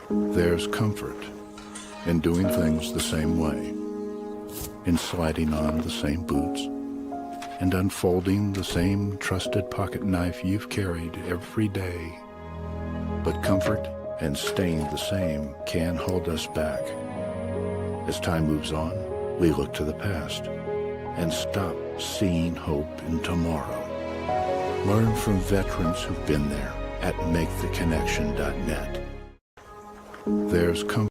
There's comfort in doing things the same way, in sliding on the same boots, and unfolding the same trusted pocket knife you've carried every day. But comfort and staying the same can hold us back. As time moves on, we look to the past and stop seeing hope in tomorrow. Learn from veterans who've been there at maketheconnection.net. There's comfort.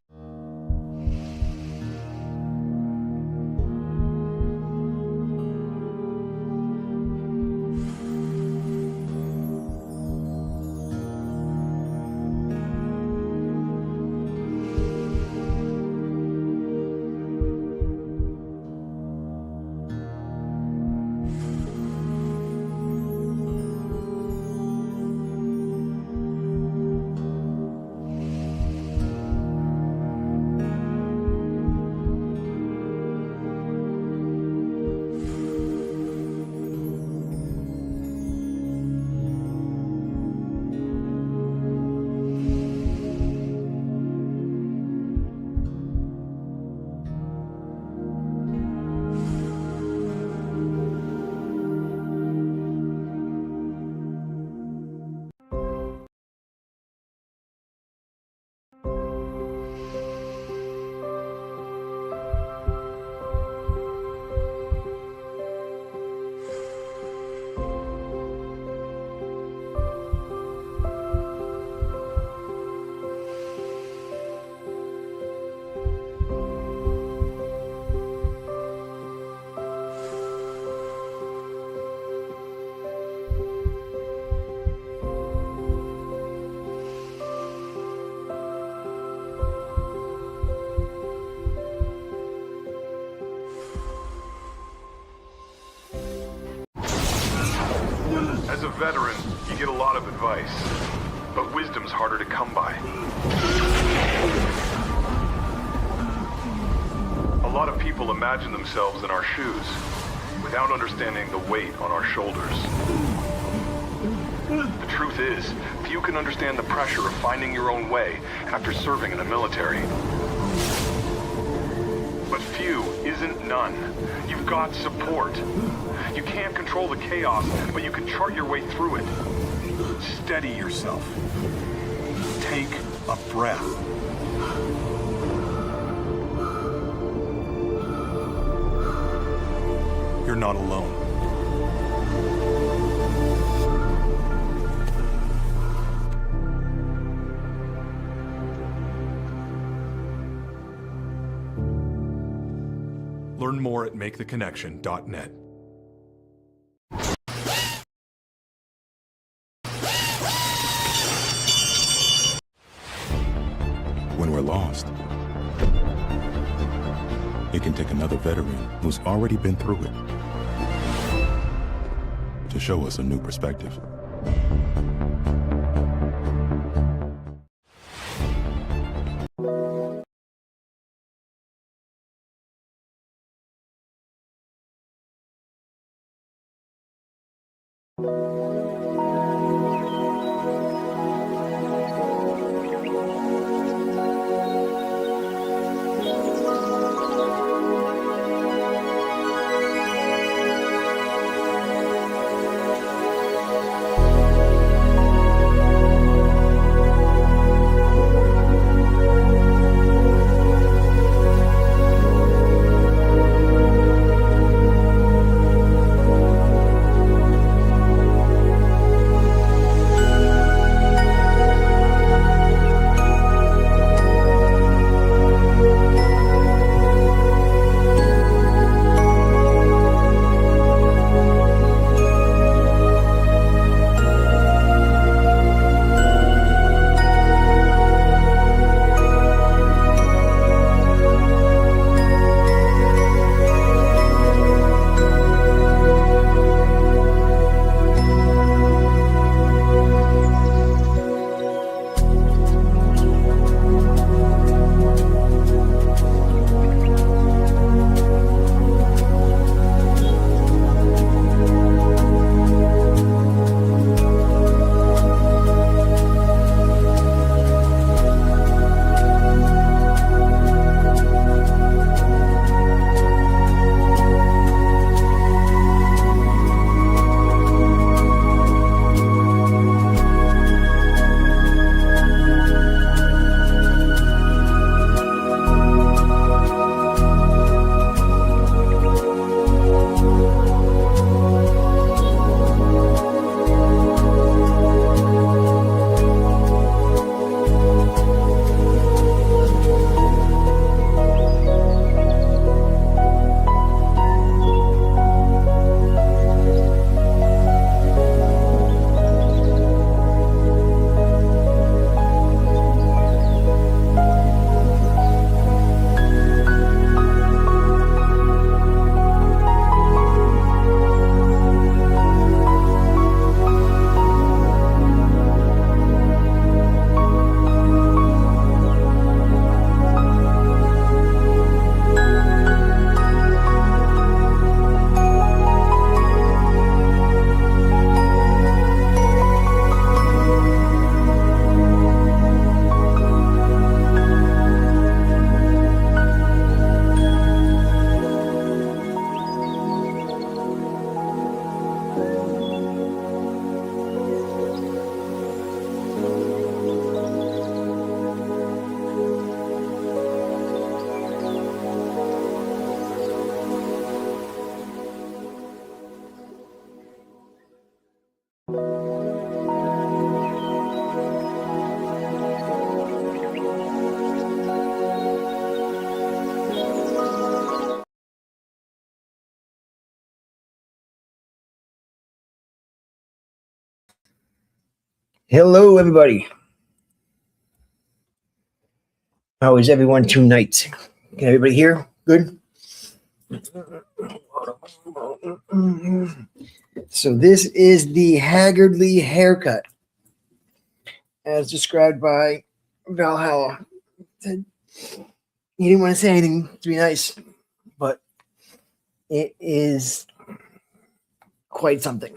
veteran, you get a lot of advice, but wisdom's harder to come by. A lot of people imagine themselves in our shoes, without understanding the weight on our shoulders. The truth is, few can understand the pressure of finding your own way after serving in the military. But few isn't none. You've got support. You can't control the chaos, but you can chart your way through it. Steady yourself. Take a breath. You're not alone. Learn more at maketheconnection.net. When we're lost, it can take another veteran who's already been through it to show us a new perspective. Hello, everybody. How is everyone tonight? Can everybody hear? Good? So this is the Haggardly haircut, as described by Valhalla. He didn't want to say anything to be nice, but it is quite something.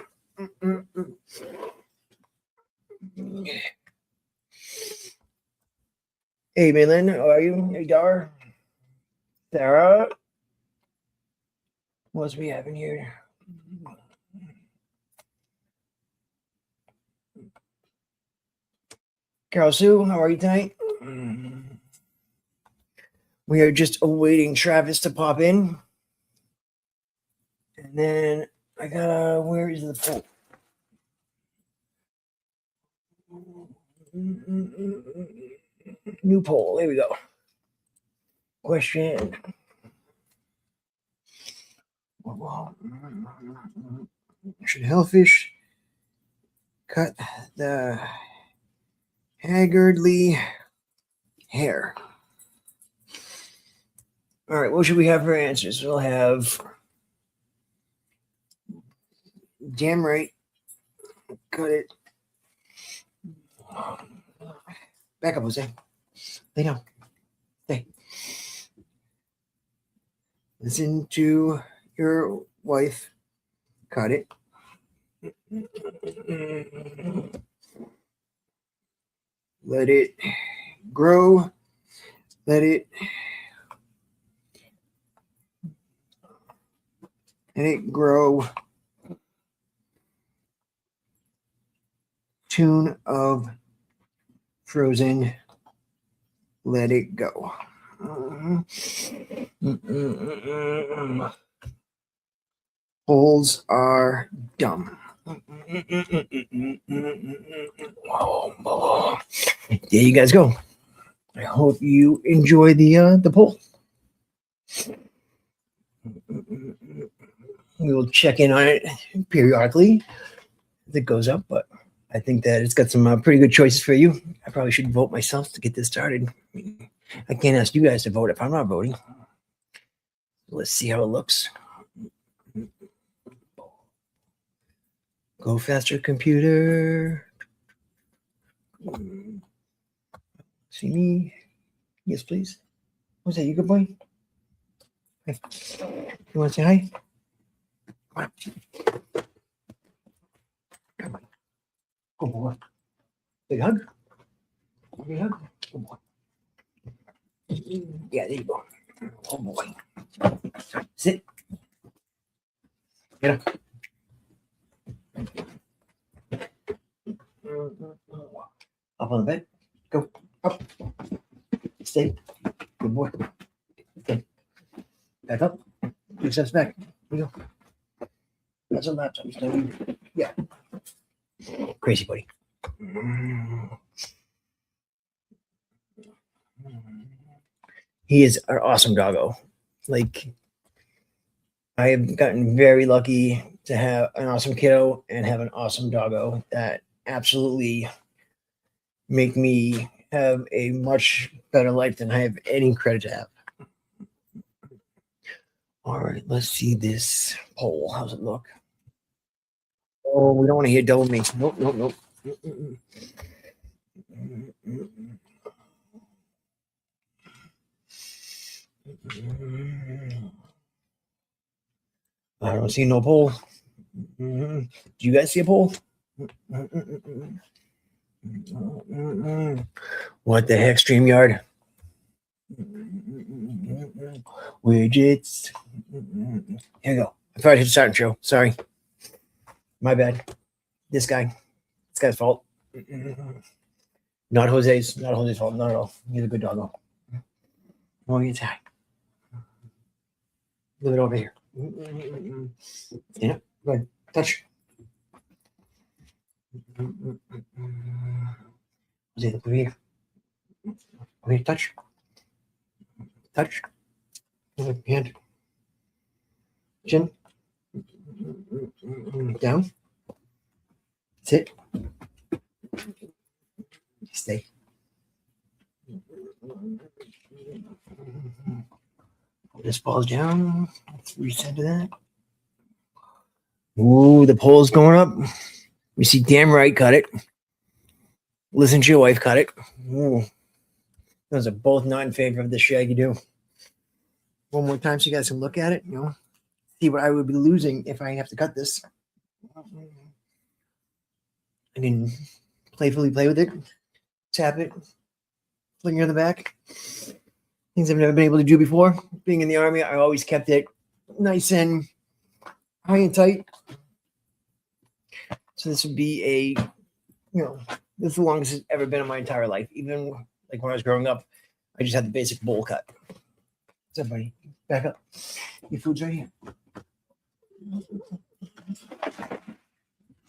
Hey, Malin, how are you? Hey, Dar. Sarah. What else we have in here? Carol Sue, how are you tonight? We are just awaiting Travis to pop in. And then I gotta, where is the poll? New poll, there we go. Question. Should Hellfish cut the Haggardly hair? All right, what should we have for answers? We'll have damn right. Cut it. Back up, Jose. Lay down. Stay. Listen to your wife. Cut it. Let it grow. Let it grow. Tune of Frozen. Let it go. Holes are dumb. There you guys go. I hope you enjoy the poll. We will check in on it periodically as it goes up, but I think that it's got some pretty good choices for you. I probably should vote myself to get this started. I can't ask you guys to vote if I'm not voting. Let's see how it looks. Go faster, computer. See me? Yes, please. What's that? You good boy? Hey. You want to say hi? Come on. Come on. Good boy. Big hug. Big hug. Good boy. Yeah, there you go. Oh boy. Sit. Get up. Up on the bed. Go. Up. Stay. Good boy. Okay. Back up. 2 steps back. Here we go. That's a laptop. Yeah. Crazy buddy. He is an awesome doggo. Like, I have gotten very lucky to have an awesome kiddo and have an awesome doggo that absolutely make me have a much better life than I have any credit to have. All right, let's see this poll. How's it look? Oh, we don't want to hear double me. Nope, nope, nope. I don't see no poll. Do you guys see a poll? What the heck, StreamYard? Widgets. Here you go. I thought I hit the start show. Sorry. My bad. This guy's fault. Not Jose's fault. Not at all. He's a good doggo. Oh, he's high. Move it over here. Yeah, go ahead. Touch. Jose, look over here. Okay, touch. Touch. Hand. Chin. Down. Sit. Stay. This falls down. Let's reset to that. Ooh, the poll's going up. We see damn right cut it. Listen to your wife cut it. Ooh. Those are both not in favor of the shaggy do. One more time so you guys can look at it, see what I would be losing if I have to cut this. I can playfully play with it, tap it, flinger in the back. Things I've never been able to do before. Being in the Army, I always kept it nice and high and tight. So this would be this is the longest it's ever been in my entire life. Even like when I was growing up, I just had the basic bowl cut. What's up, buddy? Back up. Your food's right here.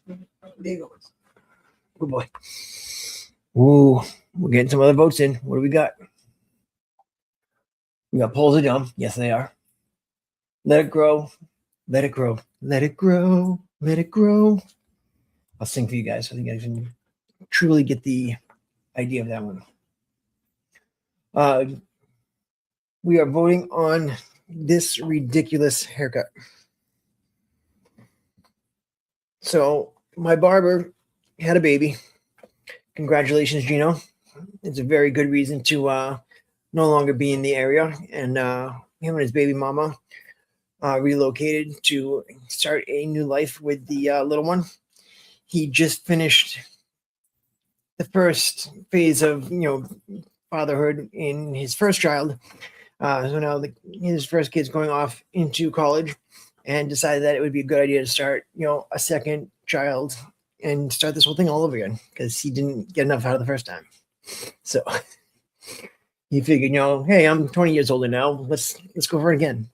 There you go. Good boy. Ooh, we're getting some other votes in. What do we got? We got polls are dumb. Yes, they are. Let it grow. Let it grow. Let it grow. Let it grow. I'll sing for you guys so you guys can truly get the idea of that one. We are voting on this ridiculous haircut. So my barber had a baby. Congratulations, Gino. It's a very good reason to no longer be in the area. And him and his baby mama relocated to start a new life with the little one. He just finished the first phase of fatherhood in his first child. So now his first kid's going off into college, and decided that it would be a good idea to start a second child and start this whole thing all over again because he didn't get enough out of the first time. So he figured, hey, I'm 20 years older now. Let's go for it again.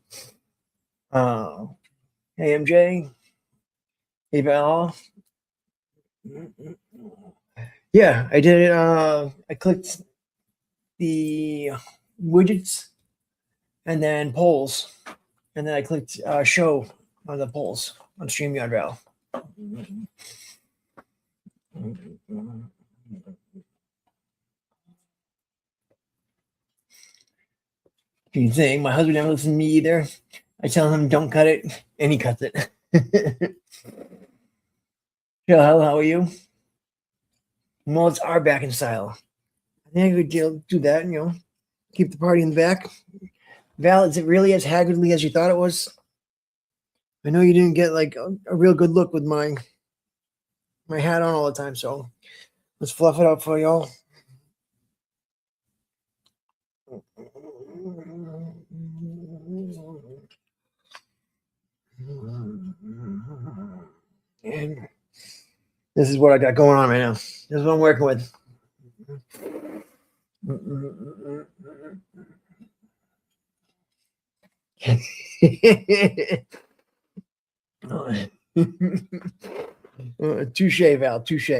Hey, MJ. Hey, Val. Yeah, I did it. I clicked the widgets and then polls, and then I clicked show on the polls on StreamYard Val. You think my husband never listens to me either? I tell him don't cut it, and he cuts it. Hello, how are you? Mullets are back in style. I think I could do that, keep the party in the back. Val, is it really as haggardly as you thought it was? I know you didn't get like a real good look with my hat on all the time, so let's fluff it up for y'all. And this is what I got going on right now. This is what I'm working with. Touche, Val, touche.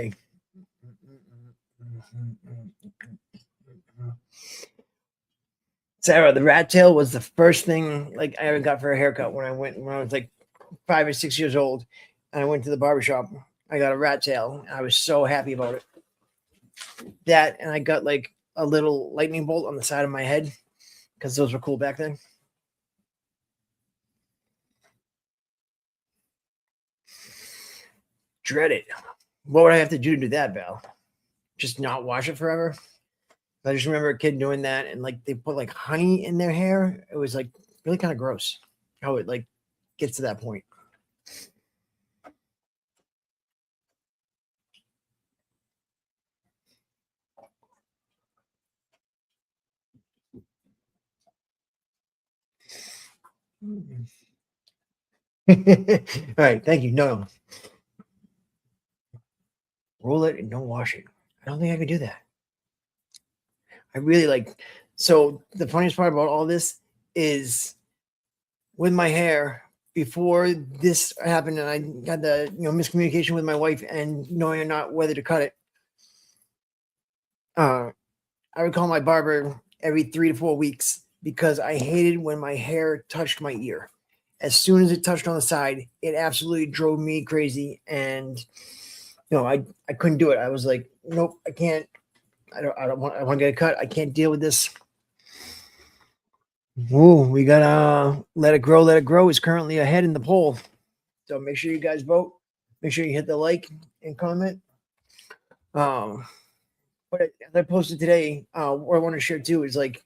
Sarah, the rat tail was the first thing like I ever got for a haircut when I was like 5 or 6 years old, and I went to the barbershop. I got a rat tail. I was so happy about it. That, and I got like a little lightning bolt on the side of my head because those were cool back then. Dread it. What would I have to do to do that, Val? Just not wash it forever? I just remember a kid doing that, and like they put like honey in their hair. It was like really kind of gross how it like gets to that point. All right, thank you. No. Roll it and don't wash it. I don't think I could do that. I really like. So the funniest part about all this is with my hair. Before this happened, and I got the miscommunication with my wife and knowing not whether to cut it. I would call my barber every 3 to 4 weeks because I hated when my hair touched my ear. As soon as it touched on the side, it absolutely drove me crazy, and I couldn't do it. I was like, nope, I can't. I want to get a cut. I can't deal with this. Ooh, we got let it grow is currently ahead in the poll. So make sure you guys vote. Make sure you hit the like and comment. But as I posted today, what I want to share too is like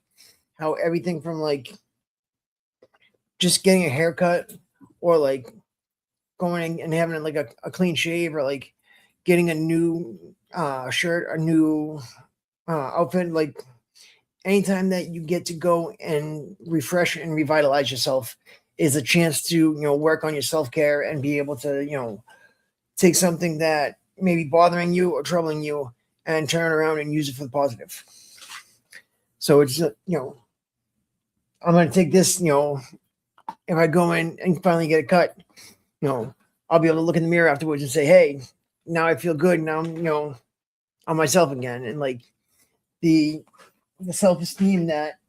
how everything from like just getting a haircut or like going and having like a clean shave or like getting a new shirt, a new outfit, like anytime that you get to go and refresh and revitalize yourself is a chance to, work on your self-care and be able to, take something that may be bothering you or troubling you and turn it around and use it for the positive. So it's, I'm going to take this, if I go in and finally get a cut, I'll be able to look in the mirror afterwards and say, hey, now I feel good. Now I'm, on myself again. And like the self-esteem that,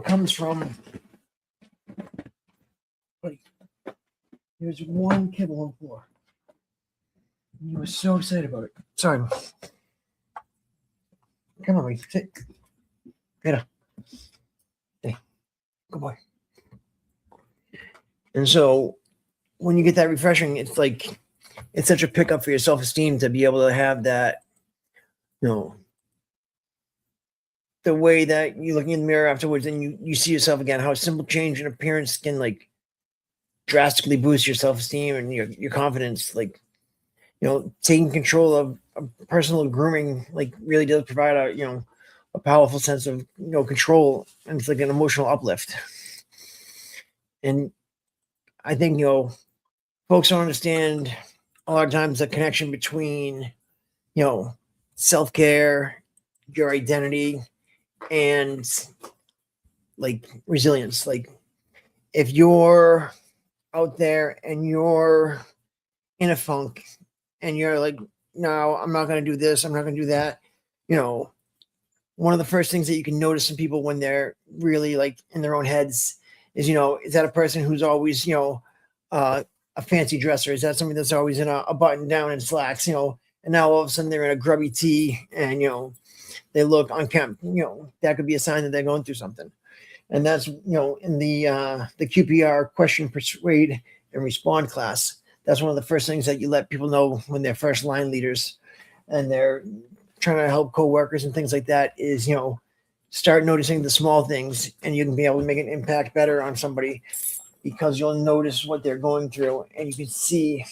comes from, there's one kibble on the floor. You were so excited about it. Sorry. Come on, wait. Sit. Get up. Hey, good boy. And so when you get that refreshing, it's like, it's such a pickup for your self-esteem to be able to have that, the way that you look in the mirror afterwards and you see yourself again, how a simple change in appearance can like drastically boost your self-esteem and your confidence. Like, taking control of personal grooming, like really does provide a powerful sense of, control, and it's like an emotional uplift. And I think, folks don't understand a lot of times the connection between, self-care, your identity, and like resilience. Like if you're out there and you're in a funk and you're like, no, I'm not going to do this, I'm not going to do that, one of the first things that you can notice in people when they're really like in their own heads is, is that a person who's always, a fancy dresser? Is that somebody that's always in a button down and slacks, and now all of a sudden they're in a grubby tee and, they look unkempt, that could be a sign that they're going through something. And that's, in the QPR question, persuade, and respond class. That's one of the first things that you let people know when they're first line leaders and they're trying to help coworkers and things like that is, start noticing the small things and you can be able to make an impact better on somebody because you'll notice what they're going through and you can see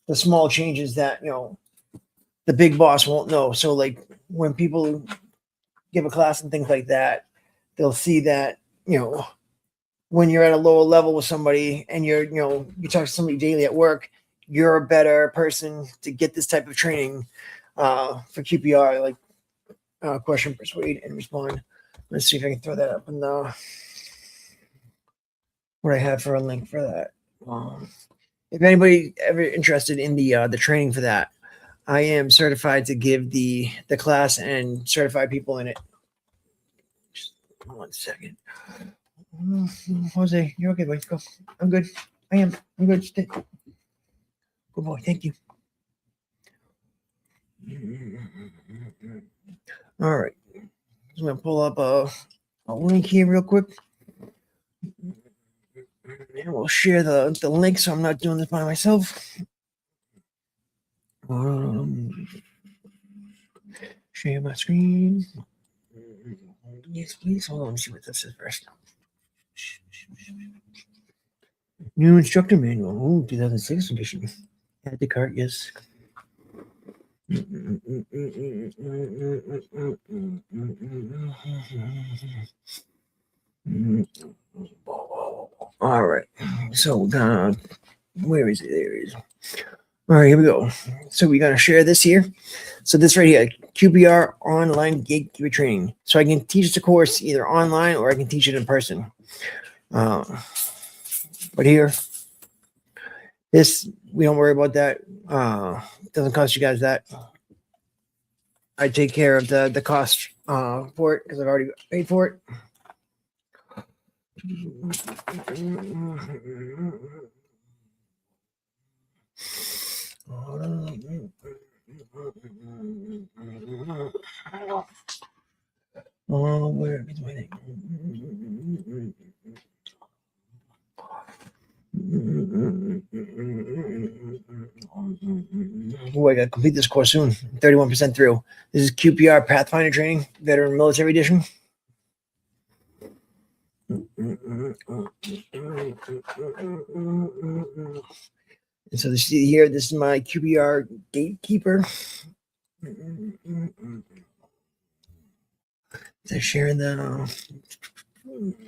the small changes that, the big boss won't know. So like when people give a class and things like that, they'll see that, when you're at a lower level with somebody and you talk to somebody daily at work, you're a better person to get this type of training for QPR, like question, persuade, and respond. Let's see if I can throw that up in the what I have for a link for that. If anybody ever interested in the training for that, I am certified to give the class and certify people in it. Just 1 second. Jose, you're okay, boy. Go. I'm good. I'm good. Stay. Good boy. Thank you. All right. I'm going to pull up a link here real quick. And we'll share the link so I'm not doing this by myself. Share my screen. Yes, please. Hold on. Let me see what this is first. New instructor manual. Oh, 2006 edition. Add to cart, yes. All right. So where is it? There it is. All right, here we go. So we're gonna share this here. So this right here, QPR online gatekeeper training. So I can teach the course either online or I can teach it in person. But here, this, we don't worry about that. It doesn't cost you guys that. I take care of the cost for it because I've already paid for it. Oh, where is my thing? complete this course soon. 31% through. This is QPR Pathfinder Training, Veteran Military Edition. And so this here, this is my QPR gatekeeper. Is I sharing the?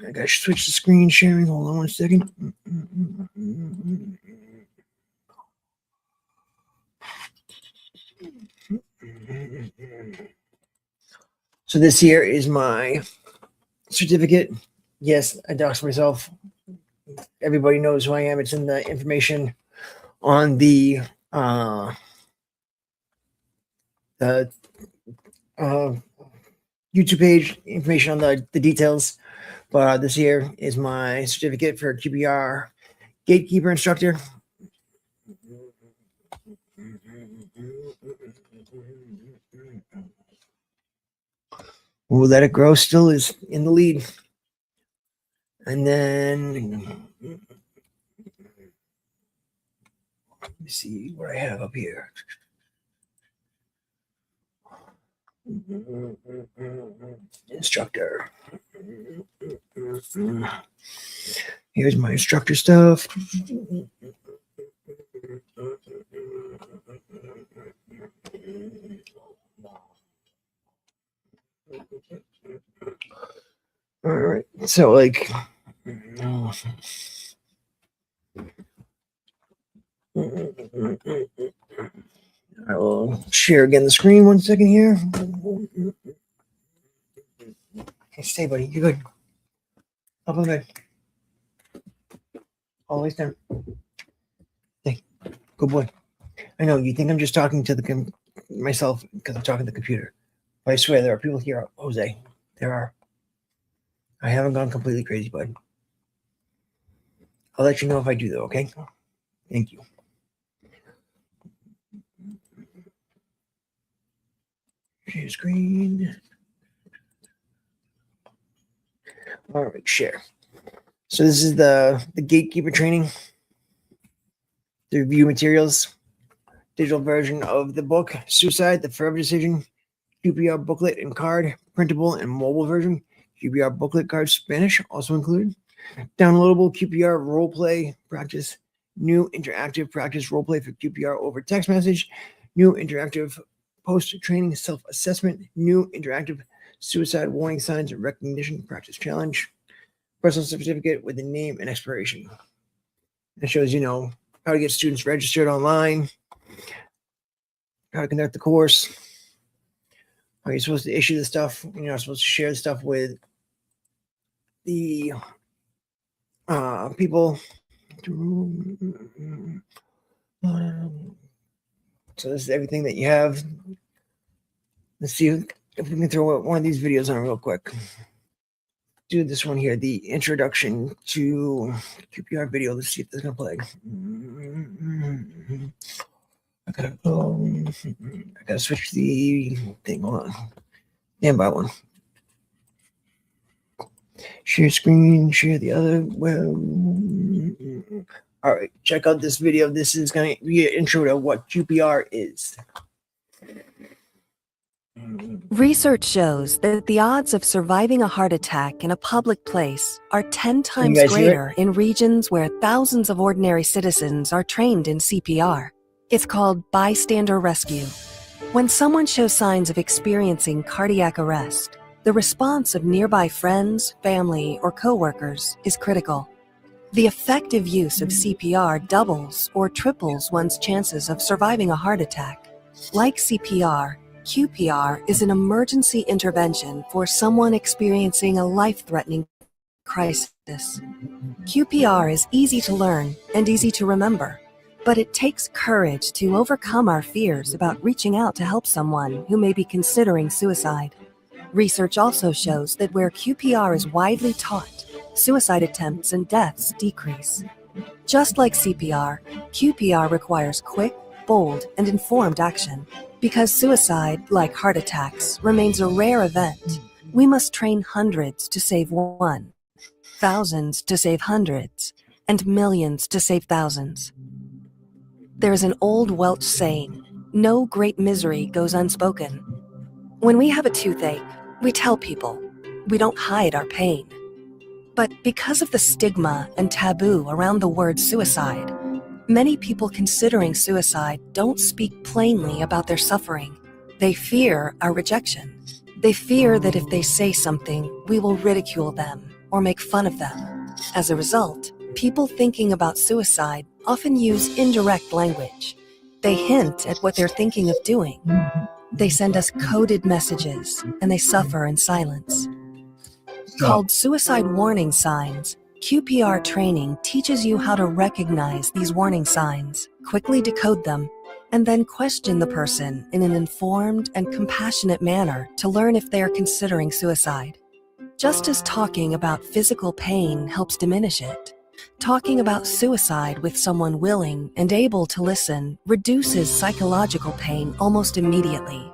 I gotta switch the screen sharing. Hold on one second. So this here is my certificate. Yes, I doxed myself. Everybody knows who I am. It's in the information on the YouTube page, information on the details. But this here is my certificate for QPR gatekeeper instructor. We'll let it grow still is in the lead. And then let me see what I have up here. Instructor. Here's my instructor stuff. All right, so like I will share again the screen 1 second here. Hey, stay, buddy. You're good. Up on bed. Always down. Hey, good boy. I know you think I'm just talking to myself because I'm talking to the computer. But I swear there are people here, Jose. There are. I haven't gone completely crazy, bud. I'll let you know if I do, though, okay? Thank you. Share screen. All right, share. So this is the gatekeeper training. The review materials. Digital version of the book, Suicide, The Forever Decision. QPR booklet and card, printable and mobile version. QPR booklet card, Spanish, also included. Downloadable QPR roleplay practice. New interactive practice roleplay for QPR over text message. New interactive post-training self-assessment. New interactive suicide warning signs and recognition practice challenge. Personal certificate with the name and expiration. It shows, how to get students registered online, how to conduct the course, how you're supposed to issue the stuff. You're not supposed to share the stuff with the people. So this is everything that you have. Let's see if we can throw one of these videos on real quick. Do this one here, the introduction to QPR video. Let's see if this is gonna play. I gotta switch the thing. Hold on. Stand by one. Share screen, share the other. Well, all right, check out this video. This is going to be an intro to what QPR is. Research shows that the odds of surviving a heart attack in a public place are 10 times greater in regions where thousands of ordinary citizens are trained in CPR. It's called bystander rescue. When someone shows signs of experiencing cardiac arrest, the response of nearby friends, family, or coworkers is critical. The effective use of CPR doubles or triples one's chances of surviving a heart attack. Like CPR, QPR is an emergency intervention for someone experiencing a life-threatening crisis. QPR is easy to learn and easy to remember, but it takes courage to overcome our fears about reaching out to help someone who may be considering suicide. Research also shows that where QPR is widely taught, suicide attempts and deaths decrease. Just like CPR, QPR requires quick, bold, and informed action. Because suicide, like heart attacks, remains a rare event, we must train hundreds to save one, thousands to save hundreds, and millions to save thousands. There is an old Welsh saying, no great misery goes unspoken. When we have a toothache, we tell people. We don't hide our pain. But because of the stigma and taboo around the word suicide, many people considering suicide don't speak plainly about their suffering. They fear our rejection. They fear that if they say something, we will ridicule them or make fun of them. As a result, people thinking about suicide often use indirect language. They hint at what they're thinking of doing. They send us coded messages, and they suffer in silence. Called suicide warning signs, QPR training teaches you how to recognize these warning signs, quickly decode them, and then question the person in an informed and compassionate manner to learn if they are considering suicide. Just as talking about physical pain helps diminish it, talking about suicide with someone willing and able to listen reduces psychological pain almost immediately.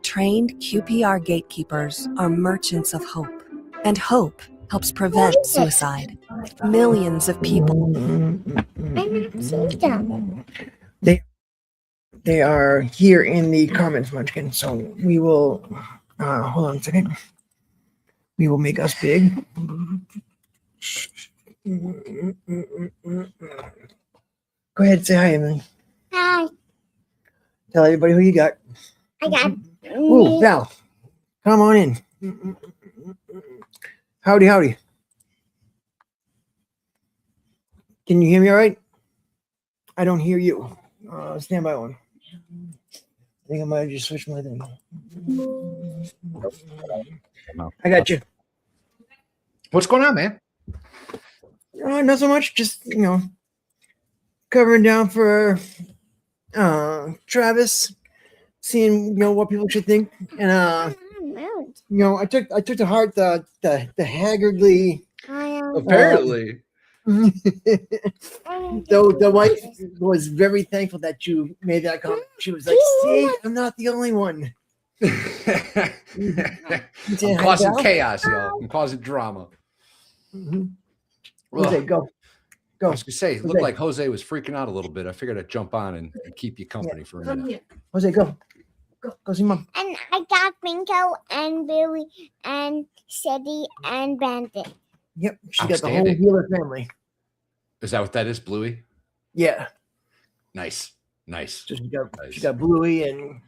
Trained QPR gatekeepers are merchants of hope. And hope helps prevent suicide. Millions of people. They are here in the comments, Munchkin. So we will hold on a second. We will make us big. Go ahead, say hi, Emily. Hi. Tell everybody who you got. I got. Ooh, Val, come on in. Howdy, howdy. Can you hear me all right? I don't hear you. Stand by one. I think I might have just switched my thing. I got you. What's going on, man? Not so much. Just, covering down for Travis, seeing, what people should think. And, I took to heart the Haggardly. Apparently. Though the wife was very thankful that you made that comment. She was like, see, I'm not the only one. I'm causing chaos, y'all. I'm causing drama. Jose, go. I was gonna say, it looked like Jose was freaking out a little bit. I figured I'd jump on and keep you company for a minute. Jose, go. Go see mom. And I got Bingo and Billy and Sadie and Bandit. Yep, she got the whole Wheeler family. Is that what that is, Bluey? Yeah. Nice. So she got Bluey and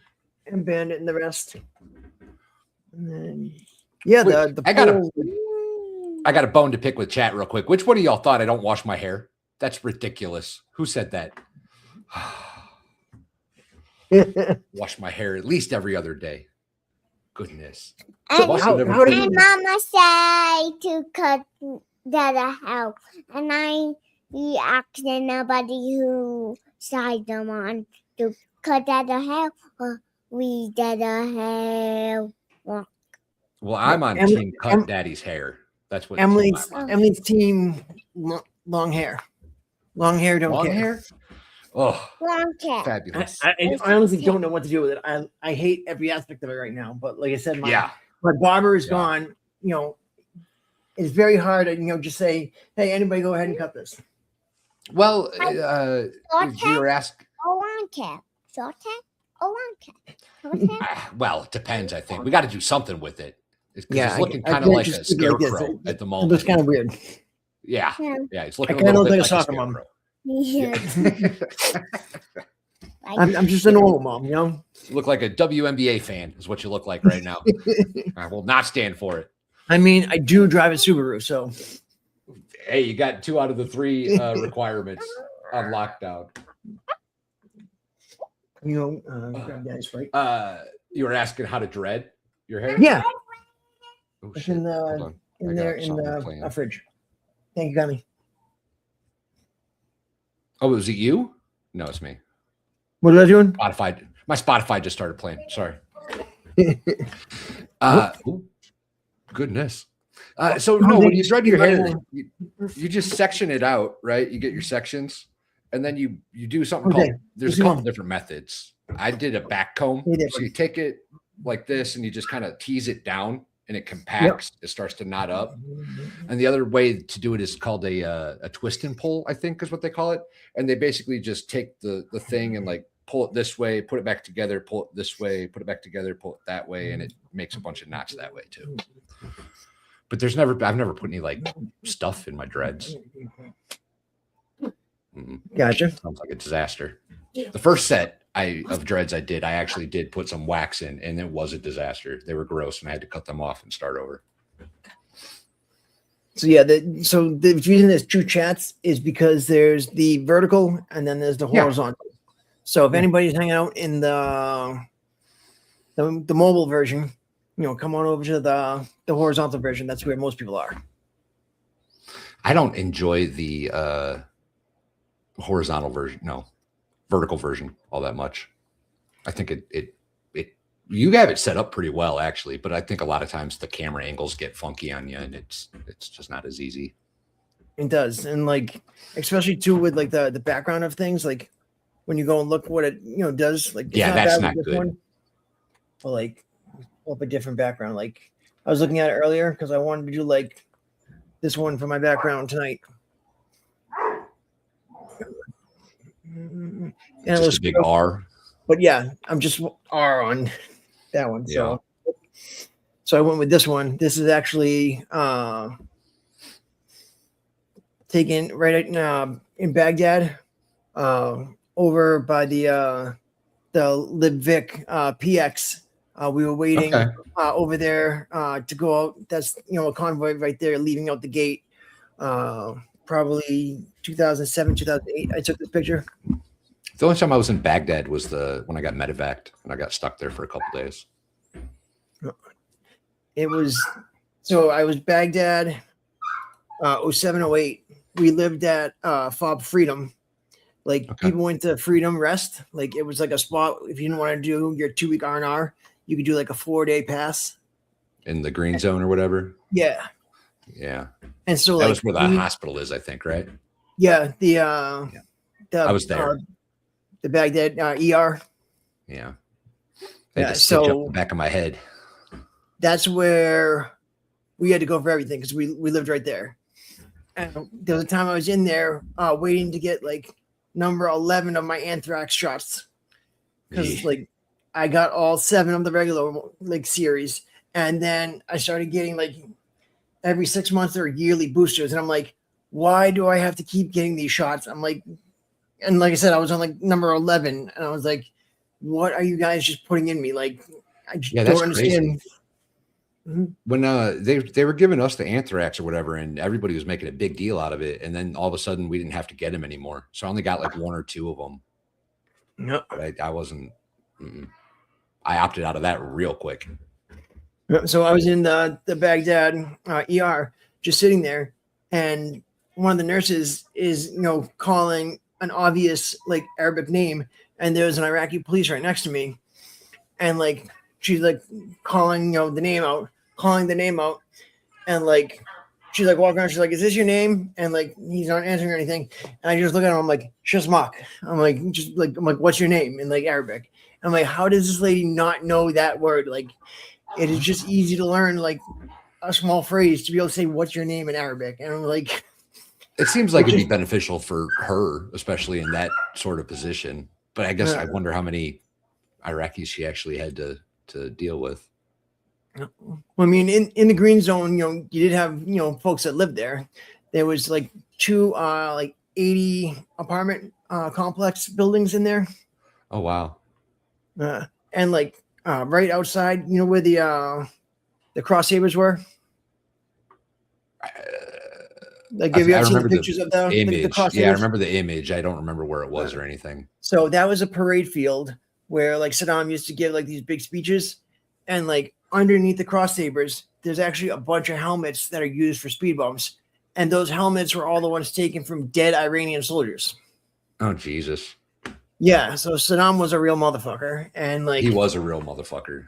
Bandit and the rest. And then I got a bone to pick with chat real quick. Which one of y'all thought I don't wash my hair? That's ridiculous. Who said that? Wash my hair at least every other day. Goodness. And, did Mama say to cut that out. And I asked nobody who signed them on to cut that hair or we did a hair. Well, I'm on team cut daddy's hair. That's what Emily's team long hair. Long hair, don't long care. Hair? Oh, Long hair. fabulous. I honestly don't know what to do with it. I hate every aspect of it right now. But like I said, my barber is gone. It's very hard to just say, hey, anybody go ahead and cut this. Well, you were asked. Long hair. Short hair or long hair? Short hair? Well, it depends. I think we got to do something with it. It's looking kind I of like just a keep it like this. scarecrow at the It moment. looks kind of weird. Yeah. It's looking I a little kinda bit look like like a a soccer mom. scarecrow. Yeah. I'm just a normal mom, You look like a WNBA fan is what you look like right now. I will not stand for it. I mean, I do drive a Subaru, so. Hey, you got 2 out of the 3 requirements on lockdown. Grab Daddy's Sprite. You were asking how to dread your hair? Yeah. Oh, It's shit. in Hold on. in there in the fridge. Thank you, Gummy. Oh, was it you? No, it's me. What was I doing? Spotify. My Spotify just started playing. Sorry. Ooh, goodness. So no, when you dread your hair, you just section it out, right? You get your sections, and then you do something called. There's a couple different methods. I did a back comb. So you take it like this, and you just kind of tease it down, and it compacts. It starts to knot up. And the other way to do it is called a twist and pull, I think is what they call it. And they basically just take the thing and like pull it this way, put it back together, pull it this way, put it back together, pull it that way, and it makes a bunch of knots that way too. But I've never put any like stuff in my dreads. Gotcha. Sounds like a disaster. The first set of dreads I actually did put some wax in, and it was a disaster. They were gross, and I had to cut them off and start over. So yeah, the reason there's two chats is because there's the vertical and then there's the horizontal. So if anybody's hanging out in the mobile version, come on over to the horizontal version. That's where most people are. I don't enjoy the horizontal version, vertical version all that much. I think it you have it set up pretty well actually, but I think a lot of times the camera angles get funky on you, and it's just not as easy. It does, and like especially too with like the background of things, like when you go and look what it does, like that's not good. One, but like up a different background. Like I was looking at it earlier because I wanted to do like this one for my background tonight. And just a big R. But yeah, I'm just R on that one. So I went with this one. This is actually taken right in Baghdad, over by the Libvic PX. We were waiting over there to go out. That's a convoy right there leaving out the gate. Probably 2007, 2008. I took this picture. The only time I was in Baghdad was when I got medevaced and I got stuck there for a couple days. I was Baghdad, 07, 08. We lived at Fob Freedom. People went to Freedom Rest. Like it was like a spot. If you didn't want to do your 2-week R&R, you could do like a 4-day pass. In the green zone or whatever? Yeah. Yeah. And so that was where the hospital is, I think, right? Yeah. I was there. The Baghdad ER. Yeah. They had to stitch up the back of my head. That's where we had to go for everything because we lived right there. And there was a time I was in there waiting to get like number 11 of my anthrax shots because I got all 7 of the regular series, and then I started getting every 6 months there are yearly boosters, and I'm like, why do I have to keep getting these shots? I'm like. And like I said, I was on number 11, and I was like, "What are you guys just putting in me?" I just don't understand. Mm-hmm. When they were giving us the anthrax or whatever, and everybody was making a big deal out of it, and then all of a sudden we didn't have to get them anymore. So I only got 1 or 2 of them. No, but I wasn't. I opted out of that real quick. So I was in the Baghdad ER, just sitting there, and one of the nurses is calling an obvious Arabic name, and there's an Iraqi police right next to me, and she's calling the name out, and she's walking around, she's like, "Is this your name?" And he's not answering or anything, and I just look at him, I'm like, "Shazmak." I'm like, "What's your name?" in Arabic. I'm like, how does this lady not know that word? It is just easy to learn a small phrase to be able to say what's your name in Arabic, and I'm like. It seems like it'd be beneficial for her, especially in that sort of position. But I guess I wonder how many Iraqis she actually had to deal with. Well, I mean, in the green zone, you did have, folks that lived there. There was 2 80 apartment complex buildings in there. Oh, wow. And right outside, where the cross sabers were. Have you ever seen the pictures of the image? I remember the image. I don't remember where it was or anything. So that was a parade field where Saddam used to give these big speeches, and underneath the cross sabers, there's actually a bunch of helmets that are used for speed bumps, and those helmets were all the ones taken from dead Iranian soldiers. Oh Jesus! Yeah, so Saddam was a real motherfucker, and he was a real motherfucker.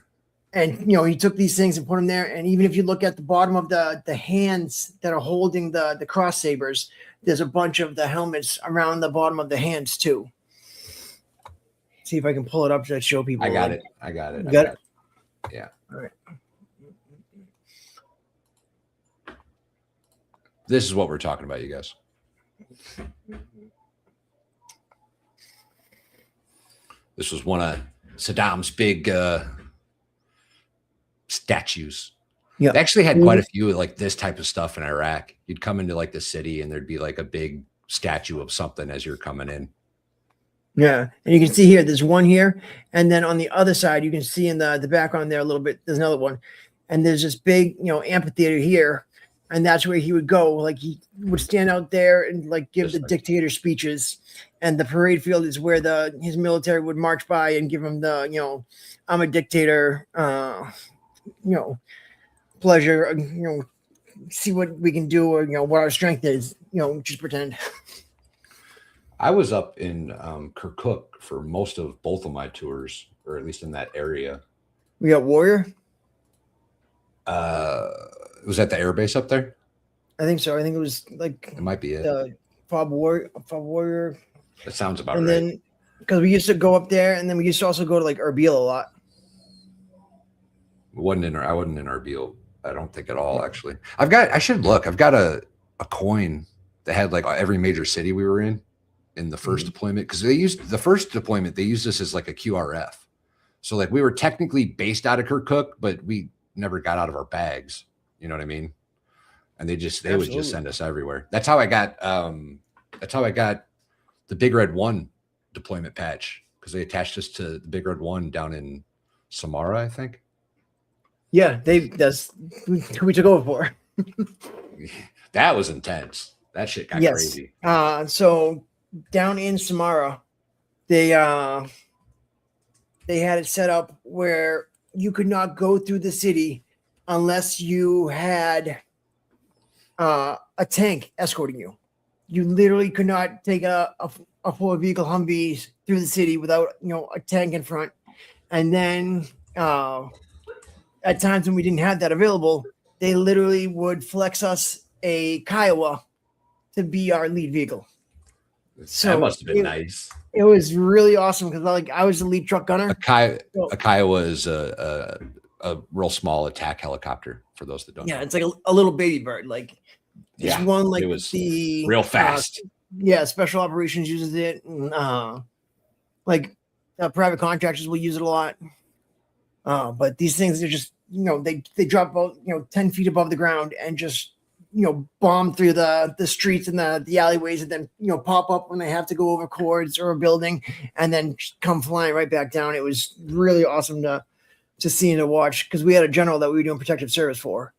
And he took these things and put them there. And even if you look at the bottom of the hands that are holding the cross sabers, there's a bunch of the helmets around the bottom of the hands too. See if I can pull it up to show people. I got it. You got it? Yeah. All right. This is what we're talking about, you guys. This was one of Saddam's big statues. Yeah. They actually had quite a few of like this type of stuff in Iraq. You'd come into like the city and there'd be like a big statue of something as you're coming in. Yeah. And you can see here, there's one here. And then on the other side, you can see in the background there a little bit, there's another one. And there's this big, amphitheater here. And that's where he would go. Like he would stand out there and like give the dictator speeches. And the parade field is where his military would march by and give him the, I'm a dictator, pleasure, see what we can do, or what our strength is, just pretend. I was up in Kirkuk for most of both of my tours, or at least in that area. We got Warrior. Was that the air base up there? I think so. I think it was like it might be it. The Fob Warrior. That sounds about and right. And then because we used to go up there, and then we used to also go to like Erbil a lot. I wasn't in Erbil. I don't think at all, actually. I should look. I've got a coin that had like every major city we were in the first deployment, because they used this as like a QRF. So like we were technically based out of Kirkuk, but we never got out of our bags. You know what I mean? And they would just send us everywhere. That's how I got the Big Red 1 deployment patch, because they attached us to the Big Red 1 down in Samara, I think. Yeah, that's who we took over for. That was intense. That shit got crazy. So down in Samara, they had it set up where you could not go through the city unless you had a tank escorting you. You literally could not take a full vehicle Humvees through the city without a tank in front. And then at times when we didn't have that available, they literally would flex us a Kiowa to be our lead vehicle. So that must have been nice. It was really awesome because I was the lead truck gunner. A Kiowa is a real small attack helicopter, for those that don't know. It's like a little baby bird. Like this one, like it was the real fast. Special operations uses it. And, private contractors will use it a lot. But these things are just, they drop about 10 feet above the ground and just bomb through the streets and the alleyways, and then pop up when they have to go over cords or a building, and then come flying right back down. It was really awesome to see and to watch, because we had a general that we were doing protective service for,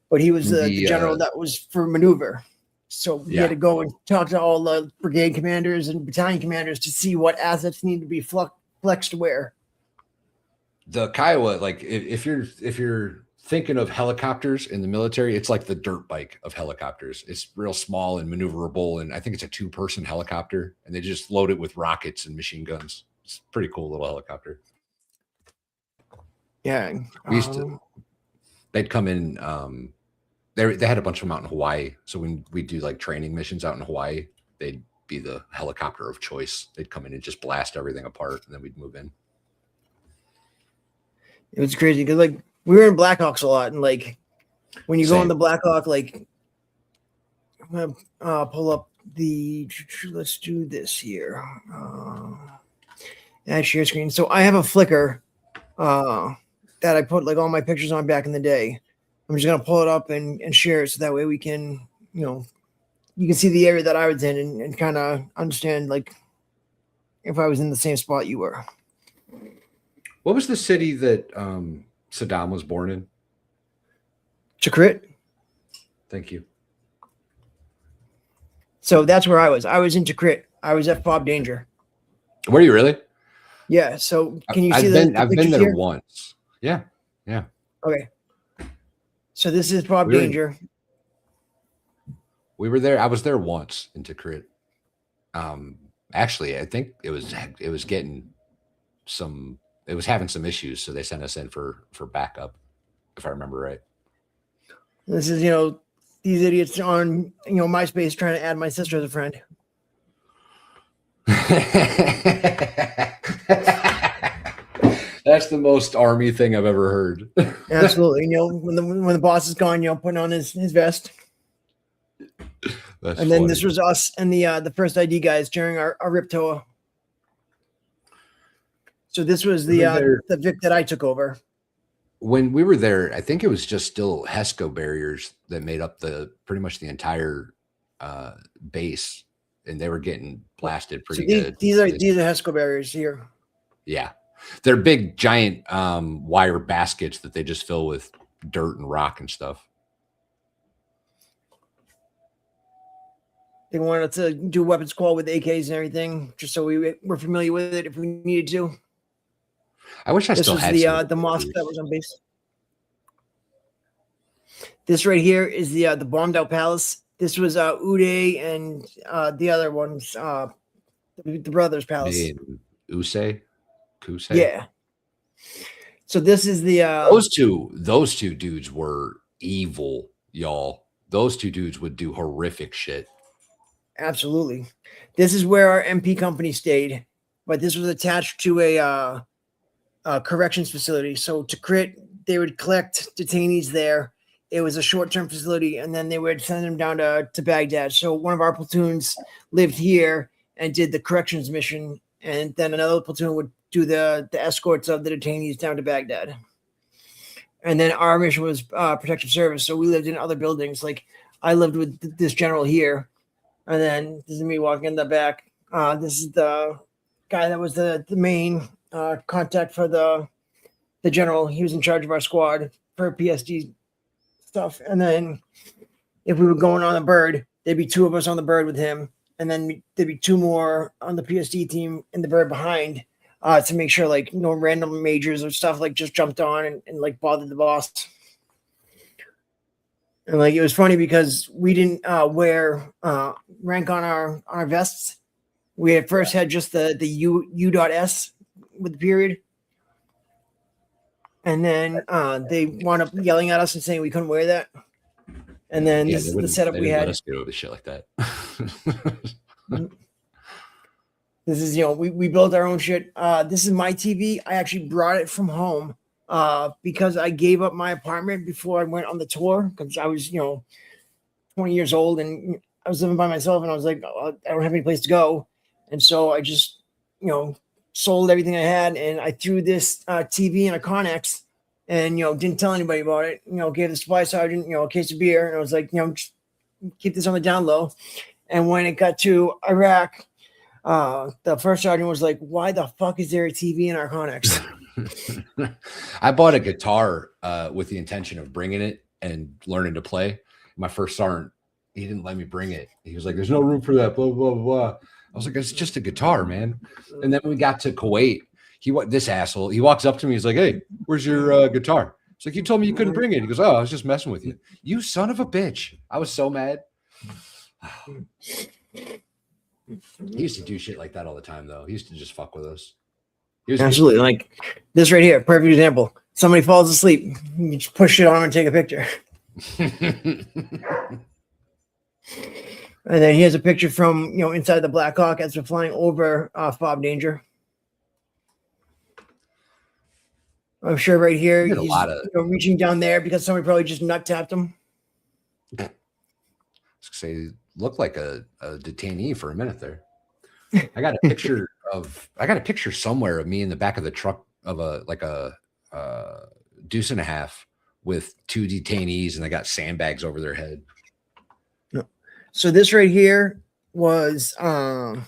but he was the general that was for maneuver. So we had to go and talk to all the brigade commanders and battalion commanders to see what assets need to be flexed where. The Kiowa, like if you're thinking of helicopters in the military, it's like the dirt bike of helicopters. It's real small and maneuverable, and I think it's a 2-person helicopter, and they just load it with rockets and machine guns. It's a pretty cool little helicopter. Yeah, we used to. They'd come in. They had a bunch of them out in Hawaii. So when we do like training missions out in Hawaii, they'd be the helicopter of choice. They'd come in and just blast everything apart, and then we'd move in. It was crazy because like we were in Blackhawks a lot, and like when you go on the Blackhawk, like I'm gonna pull up let's do this here. Add share screen. So I have a Flickr that I put like all my pictures on back in the day. I'm just gonna pull it up and share it so that way we can, you can see the area that I was in and kind of understand like if I was in the same spot you were. What was the city that Saddam was born in? Tikrit. Thank you. So that's where I was. I was in Tikrit. I was at Fob Danger. Were you really? Yeah. So can you see I've been there once. Yeah. Yeah. Okay. So this is Fob Danger. We were there. I was there once in Tikrit. Actually, I think it was getting some. It was having some issues, so they sent us in for backup, if I remember right. This is, these idiots on, MySpace trying to add my sister as a friend. That's the most army thing I've ever heard. Absolutely. When the boss is gone, putting on his vest. That's and then funny. This was us and the first ID guys during our RIP tour. So this was the Vic that I took over. When we were there, I think it was just still HESCO barriers that made up pretty much the entire base, and they were getting blasted pretty good. These are HESCO barriers here. Yeah, they're big, giant wire baskets that they just fill with dirt and rock and stuff. They wanted to do weapons call with AKs and everything, just so we were familiar with it if we needed to. I wish I still had the mosque that was on base. This right here is the bombed out palace. This was Uday and the other ones, the brothers' palace. Kusei? Yeah. So this is the those two dudes were evil, y'all. Those two dudes would do horrific shit. Absolutely. This is where our MP company stayed, but this was attached to a corrections facility. So to crit, they would collect detainees there. It was a short-term facility, and then they would send them down to Baghdad. So one of our platoons lived here and did the corrections mission, and then another platoon would do the escorts of the detainees down to Baghdad. And then our mission was protective service. So we lived in other buildings. Like I lived with this general here, and then this is me walking in the back. This is the guy that was the main contact for the general. He was in charge of our squad for PSD stuff. And then if we were going on a bird, there'd be two of us on the bird with him, and then there'd be two more on the PSD team in the bird behind to make sure like no random majors or stuff like just jumped on and like bothered the boss. And like it was funny because we didn't wear rank on our vests. We at first had just the U.S with the period. And then they wound up yelling at us and saying we couldn't wear that. And then this is the setup we had. Let us get over shit like that. This is, we built our own shit. This is my TV. I actually brought it from home because I gave up my apartment before I went on the tour because I was, 20 years old and I was living by myself and I was like, I don't have any place to go. And so I just, sold everything I had and I threw this TV in a Connex and, didn't tell anybody about it. Gave the supply sergeant, a case of beer. And I was like, just keep this on the down low. And when it got to Iraq, the first sergeant was like, why the fuck is there a TV in our Connex? I bought a guitar with the intention of bringing it and learning to play. My first sergeant, he didn't let me bring it. He was like, there's no room for that, blah, blah, blah. I was like, it's just a guitar, man. And then we got to Kuwait. This asshole, he walks up to me. He's like, hey, where's your guitar? It's like, you told me you couldn't bring it. He goes, oh, I was just messing with you. You son of a bitch. I was so mad. He used to do shit like that all the time, though. He used to just fuck with us. Absolutely. Like this right here, perfect example. Somebody falls asleep. You just push it on and take a picture. And then here's a picture from, inside the Black Hawk as we're flying over Fob Danger. I'm sure right here he's reaching down there because somebody probably just nut tapped him. I was gonna say, looked like a detainee for a minute there. I got a picture somewhere of me in the back of the truck of a deuce and a half with two detainees, and they got sandbags over their head. So this right here was what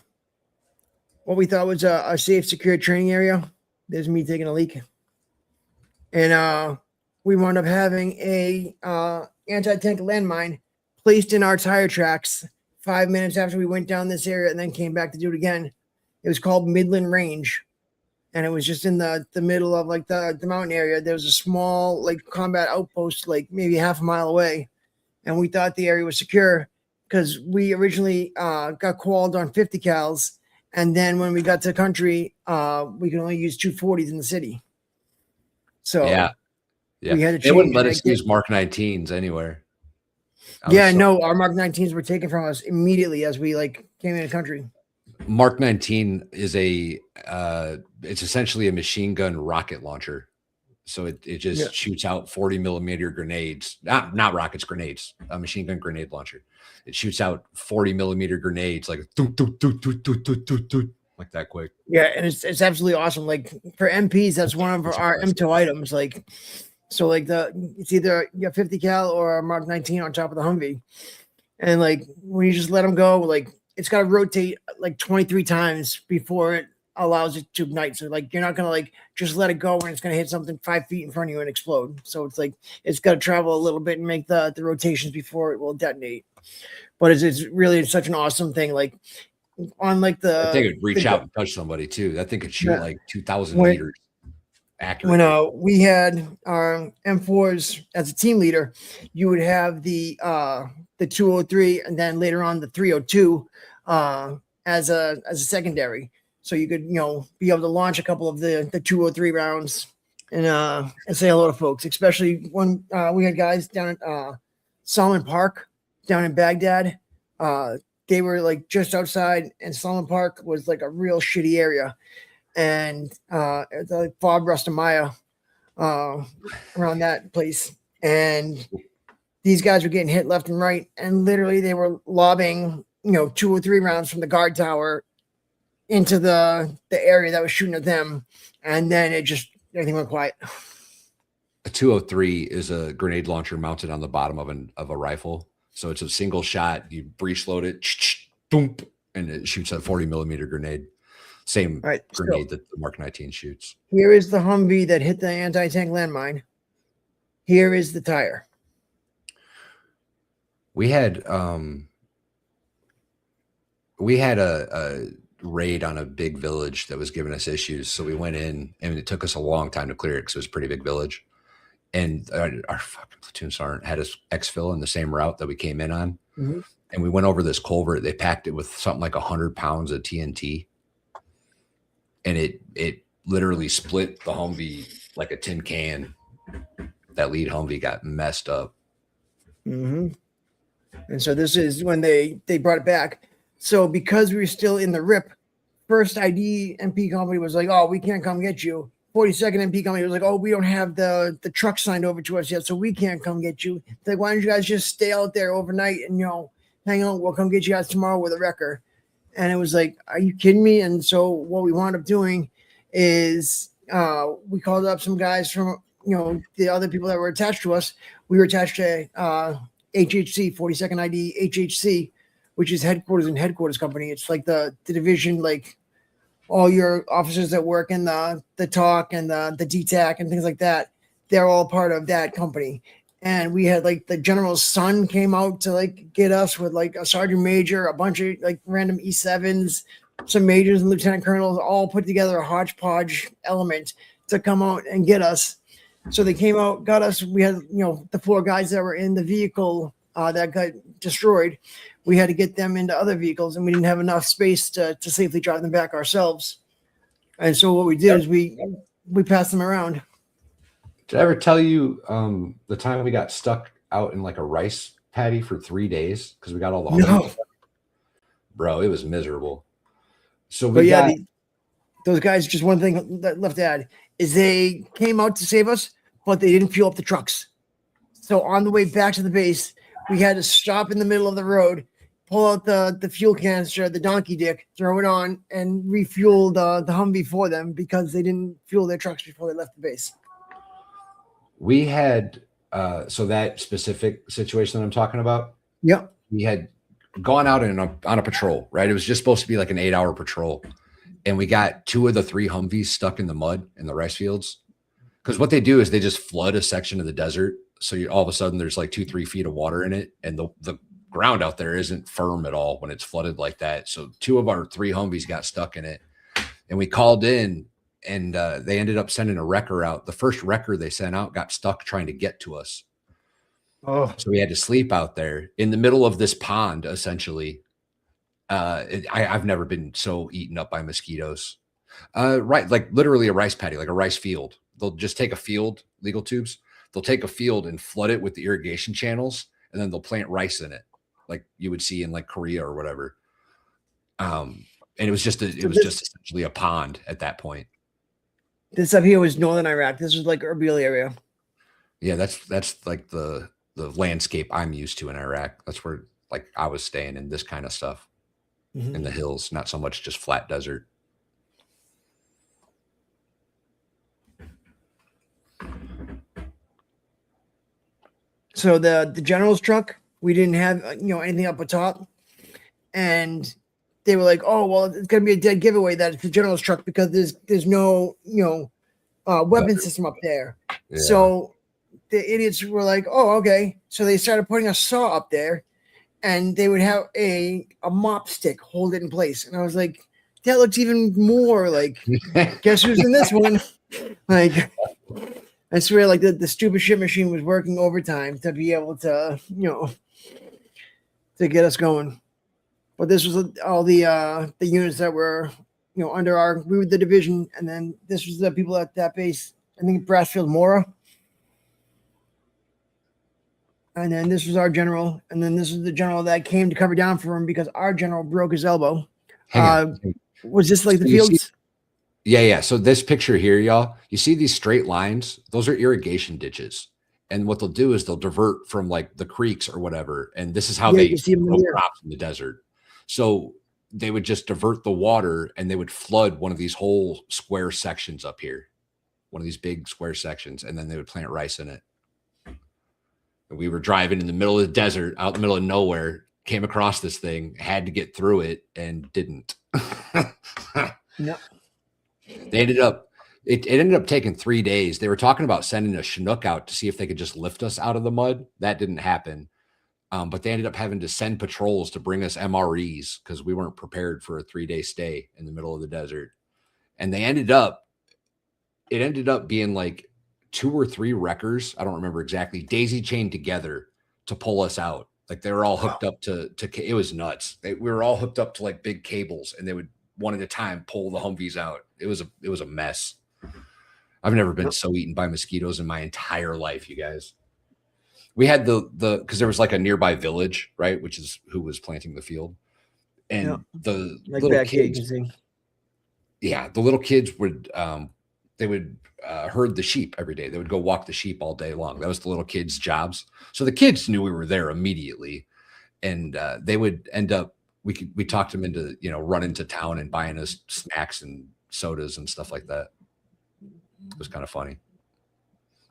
we thought was a safe, secure training area. There's me taking a leak. And we wound up having a anti-tank landmine placed in our tire tracks 5 minutes after we went down this area and then came back to do it again. It was called Midland Range. And it was just in the middle of like the mountain area. There was a small like combat outpost, like maybe half a mile away. And we thought the area was secure because we originally got qualled on 50 cals. And then when we got to country, we could only use 240s in the city. So yeah. We had to change. They wouldn't let us use Mark 19s anywhere. Our Mark 19s were taken from us immediately as we like came into country. Mark 19 is it's essentially a machine gun rocket launcher. So it just shoots out 40 millimeter grenades, not rockets, grenades, a machine gun grenade launcher. It shoots out 40 millimeter grenades like like that quick. Yeah, and it's absolutely awesome. Like for MPs, that's one of our MTO items. Like, so like it's either you have 50 cal or a Mark 19 on top of the Humvee, and like when you just let them go, like it's got to rotate like 23 times before it allows it to ignite. So like you're not gonna like just let it go and it's gonna hit something 5 feet in front of you and explode. So it's like it's got to travel a little bit and make the rotations before it will detonate. But it's really such an awesome thing. Like on like the I think it would reach out and touch somebody too. That thing could shoot like 2,000 meters accurate. When we had our M4s as a team leader, you would have the 203 and then later on the 302 as a secondary. So you could, be able to launch a couple of the 203 rounds and say hello to folks, especially when we had guys down at Solomon Park down in Baghdad. They were like just outside, and Solomon Park was like a real shitty area. And like Bob Rustamaya around that place. And these guys were getting hit left and right. And literally they were lobbing, 2 or 3 rounds from the guard tower into the area that was shooting at them. And then everything went quiet. A 203 is a grenade launcher mounted on the bottom of a rifle. So it's a single shot. You breech load it, boom, and it shoots a 40 millimeter grenade. Same grenade that the Mark 19 shoots. Here is the Humvee that hit the anti-tank landmine. Here is the tire. We had a raid on a big village that was giving us issues. So we went in, and it took us a long time to clear it because it was a pretty big village. And our fucking platoon sergeant had us exfil in the same route that we came in on. Mm-hmm. And we went over this culvert. They packed it with something like 100 pounds of TNT. And it literally split the Humvee like a tin can. That lead Humvee got messed up. Mm-hmm. And so this is when they brought it back. So because we were still in the RIP, first ID MP company was like, oh, we can't come get you. 42nd MP company was like, oh, we don't have the truck signed over to us yet, so we can't come get you. It's like, why don't you guys just stay out there overnight and, hang on, we'll come get you guys tomorrow with a wrecker. And it was like, are you kidding me? And so what we wound up doing is we called up some guys from, the other people that were attached to us. We were attached to HHC, 42nd ID HHC, which is headquarters company. It's like the division, like all your officers that work in the TAC and the DTAC and things like that. They're all part of that company. And we had like the general's son came out to like get us with like a sergeant major, a bunch of like random E7s, some majors and lieutenant colonels, all put together a hodgepodge element to come out and get us. So they came out, got us. We had, the 4 guys that were in the vehicle that got destroyed. We had to get them into other vehicles, and we didn't have enough space to safely drive them back ourselves. And so what we did is we passed them around. Did I ever tell you the time we got stuck out in like a rice paddy for 3 days because we got all the no. Bro, it was miserable. So those guys, just one thing that left to add is they came out to save us, but they didn't fuel up the trucks. So on the way back to the base, we had to stop in the middle of the road, pull out the fuel canister, the donkey dick, throw it on, and refuel the Humvee for them because they didn't fuel their trucks before they left the base. We had so that specific situation that I'm talking about. Yep. We had gone out on a patrol, right? It was just supposed to be like an 8-hour patrol. And we got 2 of the 3 Humvees stuck in the mud in the rice fields. Because what they do is they just flood a section of the desert. So all of a sudden there's like 2-3 feet of water in it. And the ground out there isn't firm at all when it's flooded like that. So 2 of our 3 Humvees got stuck in it. And we called in, and they ended up sending a wrecker out. The first wrecker they sent out got stuck trying to get to us. Oh, so we had to sleep out there in the middle of this pond, essentially. I've never been so eaten up by mosquitoes. Right, like literally a rice paddy, like a rice field. They'll just take a field, legal tubes. They'll take a field and flood it with the irrigation channels, and then they'll plant rice in it, like you would see in like Korea or whatever. And it was just essentially a pond at that point. This up here was northern Iraq. This was like Erbil area. Yeah, that's like the landscape I'm used to in Iraq. That's where like I was staying in this kind of stuff in the hills, not so much just flat desert. So the general's truck, we didn't have anything up atop, and they were like, "Oh well, it's gonna be a dead giveaway that it's the general's truck because there's no weapon system up there." Yeah. So the idiots were like, "Oh, okay." So they started putting a saw up there, and they would have a mop stick hold it in place. And I was like, that looks even more like, guess who's in this one? Like, I swear, like the stupid shit machine was working overtime to be able to, to get us going. But this was all the units that were, under we were the division. And then this was the people at that base. I think Brassfield Mora. And then this was our general. And then this was the general that came to cover down for him because our general broke his elbow. Was this like the fields? Yeah. So this picture here, y'all, you see these straight lines? Those are irrigation ditches. And what they'll do is they'll divert from like the creeks or whatever. And this is how they grow crops in the desert. So they would just divert the water and they would flood one of these whole square sections up here, one of these big square sections, and then they would plant rice in it. We were driving in the middle of the desert, out in the middle of nowhere, came across this thing, had to get through it, and didn't. No. It ended up taking 3 days. They were talking about sending a Chinook out to see if they could just lift us out of the mud. That didn't happen. But they ended up having to send patrols to bring us MREs because we weren't prepared for a 3-day stay in the middle of the desert. And it ended up being like 2 or 3 wreckers, I don't remember exactly, daisy chained together to pull us out. Like they were all hooked up to it was nuts. We were all hooked up to like big cables, and they would one at a time pull the Humvees out. It was a mess. I've never been so eaten by mosquitoes in my entire life, you guys. We had because there was like a nearby village, right, which is who was planting the field, and the like little kids. The little kids would they would herd the sheep every day. They would go walk the sheep all day long. That was the little kids' jobs. So the kids knew we were there immediately, and they would end up. We talked them into running to town and buying us snacks and sodas and stuff like that. It was kind of funny.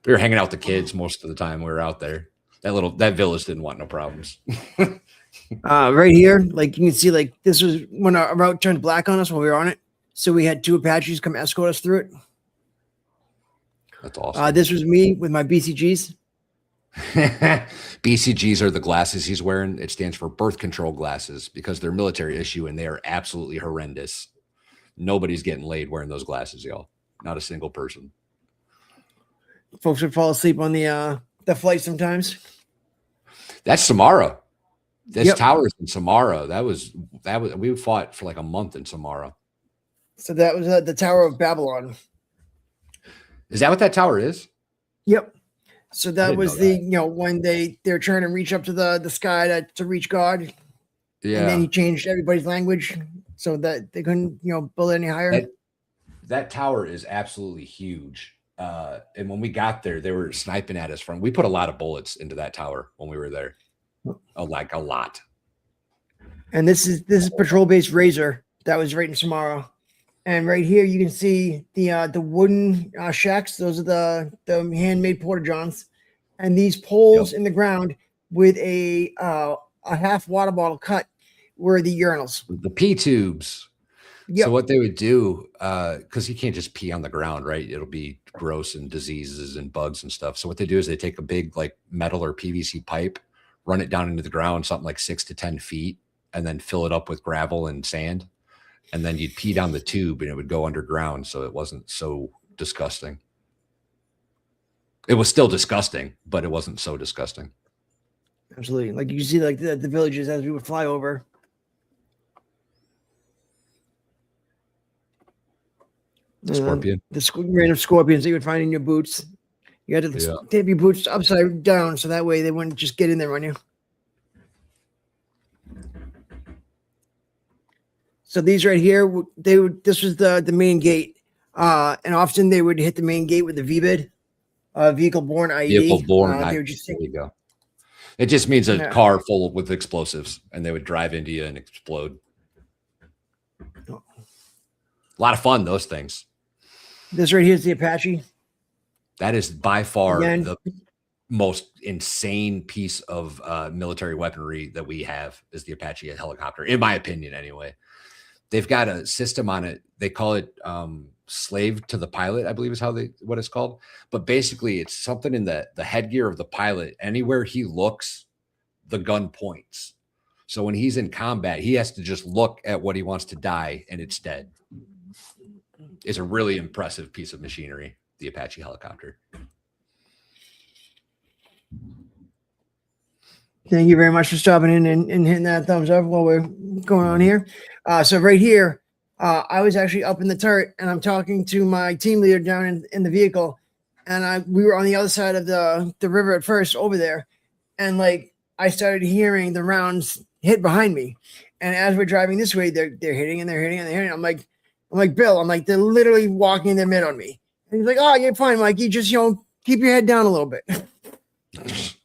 We were hanging out with the kids most of the time we were out there. That village didn't want no problems. Right here, like you can see, like this was when our route turned black on us while we were on it. So we had 2 Apaches come escort us through it. That's awesome. This was me with my BCGs. BCGs are the glasses he's wearing. It stands for birth control glasses because they're military issue and they are absolutely horrendous. Nobody's getting laid wearing those glasses, y'all. Not a single person. Folks would fall asleep on the flight sometimes. That's Samara. This tower is in Samara. That was we fought for like a month in Samara. So that was the Tower of Babylon. Is that what that tower is? Yep. So that was when they're trying to reach up to the sky to reach God. Yeah. And then he changed everybody's language so that they couldn't build any higher. That tower is absolutely huge. And when we got there, they were sniping at us we put a lot of bullets into that tower when we were there. Like a lot. And this is patrol base Razor that was right in Samara. And right here you can see the wooden shacks. Those are the handmade porta johns. And these poles in the ground with a half water bottle cut were the urinals. The pee tubes. Yep. So what they would do, because you can't just pee on the ground, right? It'll be gross and diseases and bugs and stuff. So what they do is they take a big like metal or PVC pipe, run it down into the ground, something like 6 to 10 feet, and then fill it up with gravel and sand. And then you'd pee down the tube and it would go underground. So it wasn't so disgusting. It was still disgusting, but it wasn't so disgusting. Absolutely. Like you see like the villages as we would fly over. The scorpion. The random scorpions that you would find in your boots. You had to tape your boots upside down so that way they wouldn't just get in there on you. So these right here, this was the main gate. And often they would hit the main gate with the VBID, vehicle borne IED. Vehicle borne IED. There you go. It just means a car full with explosives and they would drive into you and explode. A lot of fun, those things. This right here is the Apache. That is by far most insane piece of military weaponry that we have is the Apache helicopter, in my opinion, anyway. They've got a system on it. They call it slave to the pilot, I believe is what it's called. But basically, it's something in the headgear of the pilot. Anywhere he looks, the gun points. So when he's in combat, he has to just look at what he wants to die, and it's dead. It's a really impressive piece of machinery, the Apache helicopter. Thank you very much for stopping in and hitting that thumbs up while we're going on here. So right here, I was actually up in the turret, and I'm talking to my team leader down in the vehicle, and we were on the other side of the river at first over there, and like I started hearing the rounds hit behind me, and as we're driving this way, they're hitting and they're hitting and they're hitting. I'm like Bill, they're literally walking their mid on me, and he's like, "Oh, you're fine, Mikey. Just keep your head down a little bit."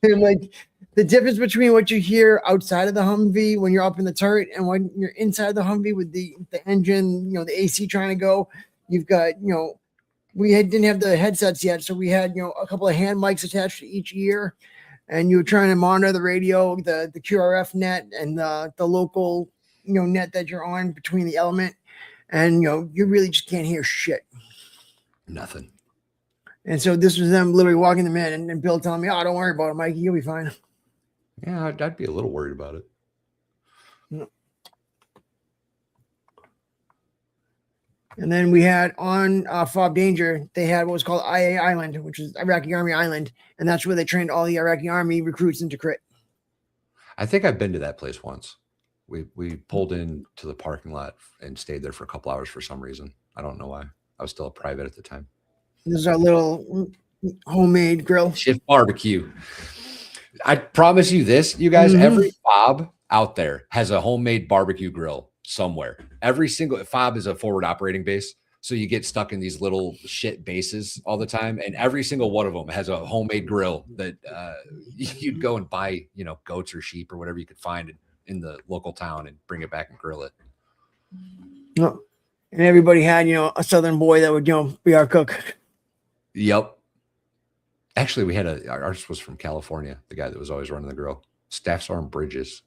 And like the difference between what you hear outside of the Humvee when you're up in the turret and when you're inside the Humvee with the engine, the AC trying to go, you've got, didn't have the headsets yet. So we had, a couple of hand mics attached to each ear, and you were trying to monitor the radio, the QRF net and the local, net that you're on between the element. And, you really just can't hear shit. Nothing. And so this was them literally walking them in and Bill telling me, "Oh, don't worry about it, Mikey. You'll be fine." Yeah, I'd be a little worried about it. No. And then we had on Fob Danger, they had what was called IA Island, which is Iraqi Army Island. And that's where they trained all the Iraqi Army recruits into crit. I think I've been to that place once. We pulled in to the parking lot and stayed there for a couple hours for some reason. I don't know why. I was still a private at the time. This is our little homemade grill. Shift barbecue. I promise you this, you guys, every fob out there has a homemade barbecue grill somewhere. Every single fob is a forward operating base. So you get stuck in these little shit bases all the time. And every single one of them has a homemade grill that you'd go and buy, goats or sheep or whatever you could find in the local town and bring it back and grill it. No. And everybody had, a Southern boy that would, be our cook. Yep. Actually, we had ours was from California, the guy that was always running the grill. Staff Sergeant Bridges.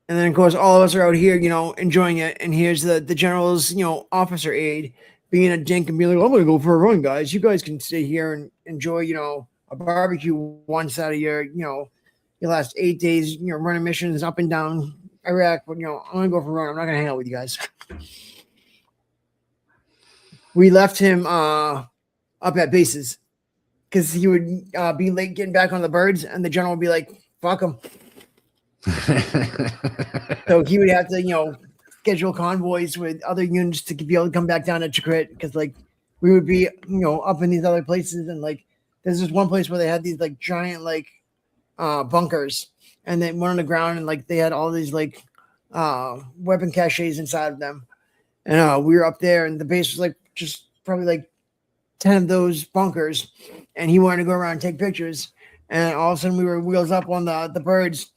And then, of course, all of us are out here, enjoying it. And here's the general's, officer aide being a dink and being like, "I'm going to go for a run, guys. You guys can stay here and enjoy, a barbecue once out of your last 8 days, running missions up and down Iraq. But, I'm going to go for a run. I'm not going to hang out with you guys." We left him up at bases because he would be late getting back on the birds, and the general would be like, "Fuck him." So he would have to, schedule convoys with other units to be able to come back down to Chakrit because, we would be, up in these other places. And, there's this one place where they had these, giant, bunkers. And then one on the ground, and, they had all these, weapon caches inside of them. And we were up there, and the base was, just probably, 10 of those bunkers. And he wanted to go around and take pictures. And all of a sudden, we were wheels up on the birds.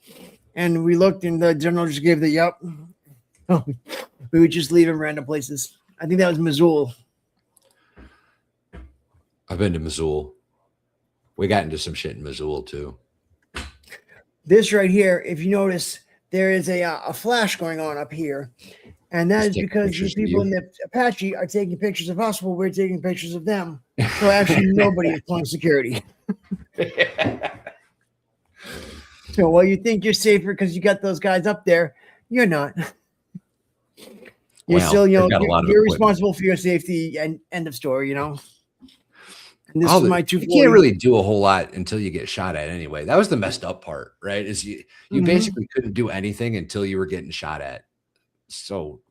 And we looked, and the general just gave the yep. We would just leave in random places. I think that was Mosul. I've been to Mosul. We got into some shit in Mosul too. This right here, if you notice, there is a flash going on up here. And that is because these people in the Apache are taking pictures of us while we're taking pictures of them. So actually nobody is pulling security. So while you think you're safer because you got those guys up there, you're not. You're still, you're responsible for your safety, and end of story, And this is my 240. You can't really do a whole lot until you get shot at anyway. That was the messed up part, right? Is you basically couldn't do anything until you were getting shot at. So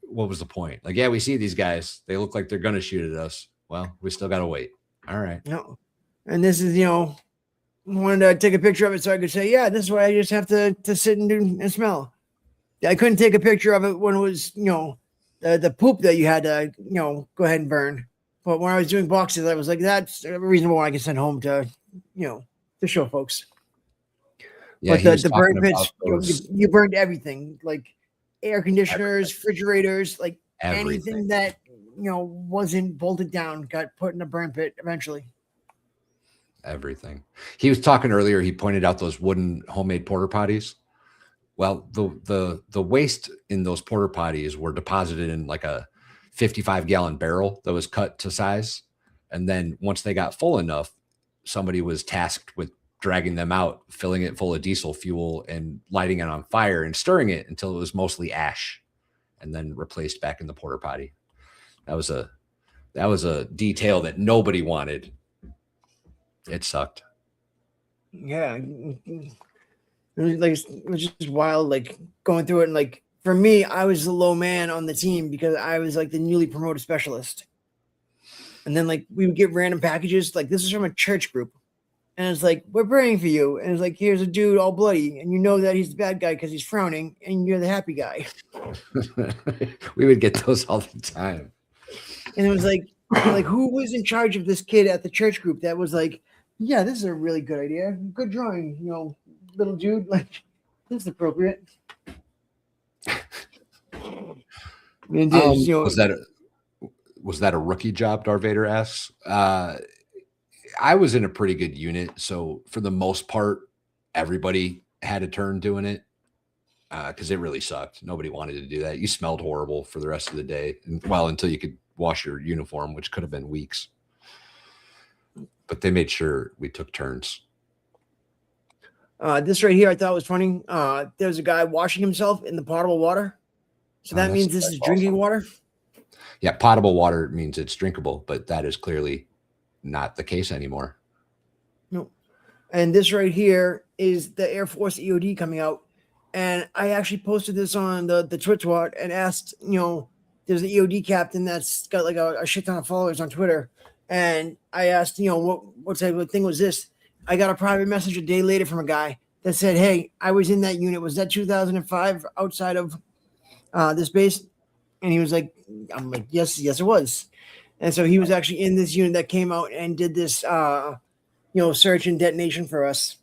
what was the point? Yeah, we see these guys. They look like they're going to shoot at us. Well, we still got to wait. All right. No. And this is, wanted to take a picture of it so I could say, yeah, this is what I just have to sit and do and smell. I couldn't take a picture of it when it was, the poop that you had to, go ahead and burn. But when I was doing boxes, I was like, that's a reasonable one I can send home to, to show folks. Yeah, but the burn pits, you burned everything, air conditioners, refrigerators, anything that, wasn't bolted down got put in a burn pit eventually. everything. He was talking earlier. He pointed out those wooden homemade porta potties. Well, the waste in those porta potties were deposited in like a 55-gallon barrel that was cut to size. And then once they got full enough, somebody was tasked with dragging them out, filling it full of diesel fuel and lighting it on fire and stirring it until it was mostly ash and then replaced back in the porta potty. That was a detail that nobody wanted. It sucked. Yeah. It was just wild, like going through it. And like, for me, I was the low man on the team because I was like the newly promoted specialist. And then like we would get random packages. Like this is from a church group. And it's like, we're praying for you. And it's like, here's a dude all bloody. And you know that he's the bad guy because he's frowning and you're the happy guy. We would get those all the time. And it was like who was in charge of this kid at the church group that was like, yeah, this is a really good idea. Good drawing, little dude. Like, this is appropriate. And was that a rookie job? Darth Vader asks. I was in a pretty good unit, so for the most part, everybody had a turn doing it because it really sucked. Nobody wanted to do that. You smelled horrible for the rest of the day, until you could wash your uniform, which could have been weeks. But they made sure we took turns. This right here I thought was funny. There's a guy washing himself in the potable water. So that means this is drinking water? Yeah, potable water means it's drinkable, but that is clearly not the case anymore. No. And this right here is the Air Force EOD coming out. And I actually posted this on the Twitch Watch and asked, there's an EOD captain that's got like a shit ton of followers on Twitter. And I asked, what type of thing was this? I got a private message a day later from a guy that said, hey, I was in that unit. Was that 2005 outside of this base? And he was like, I'm like, yes, it was. And so he was actually in this unit that came out and did this, search and detonation for us.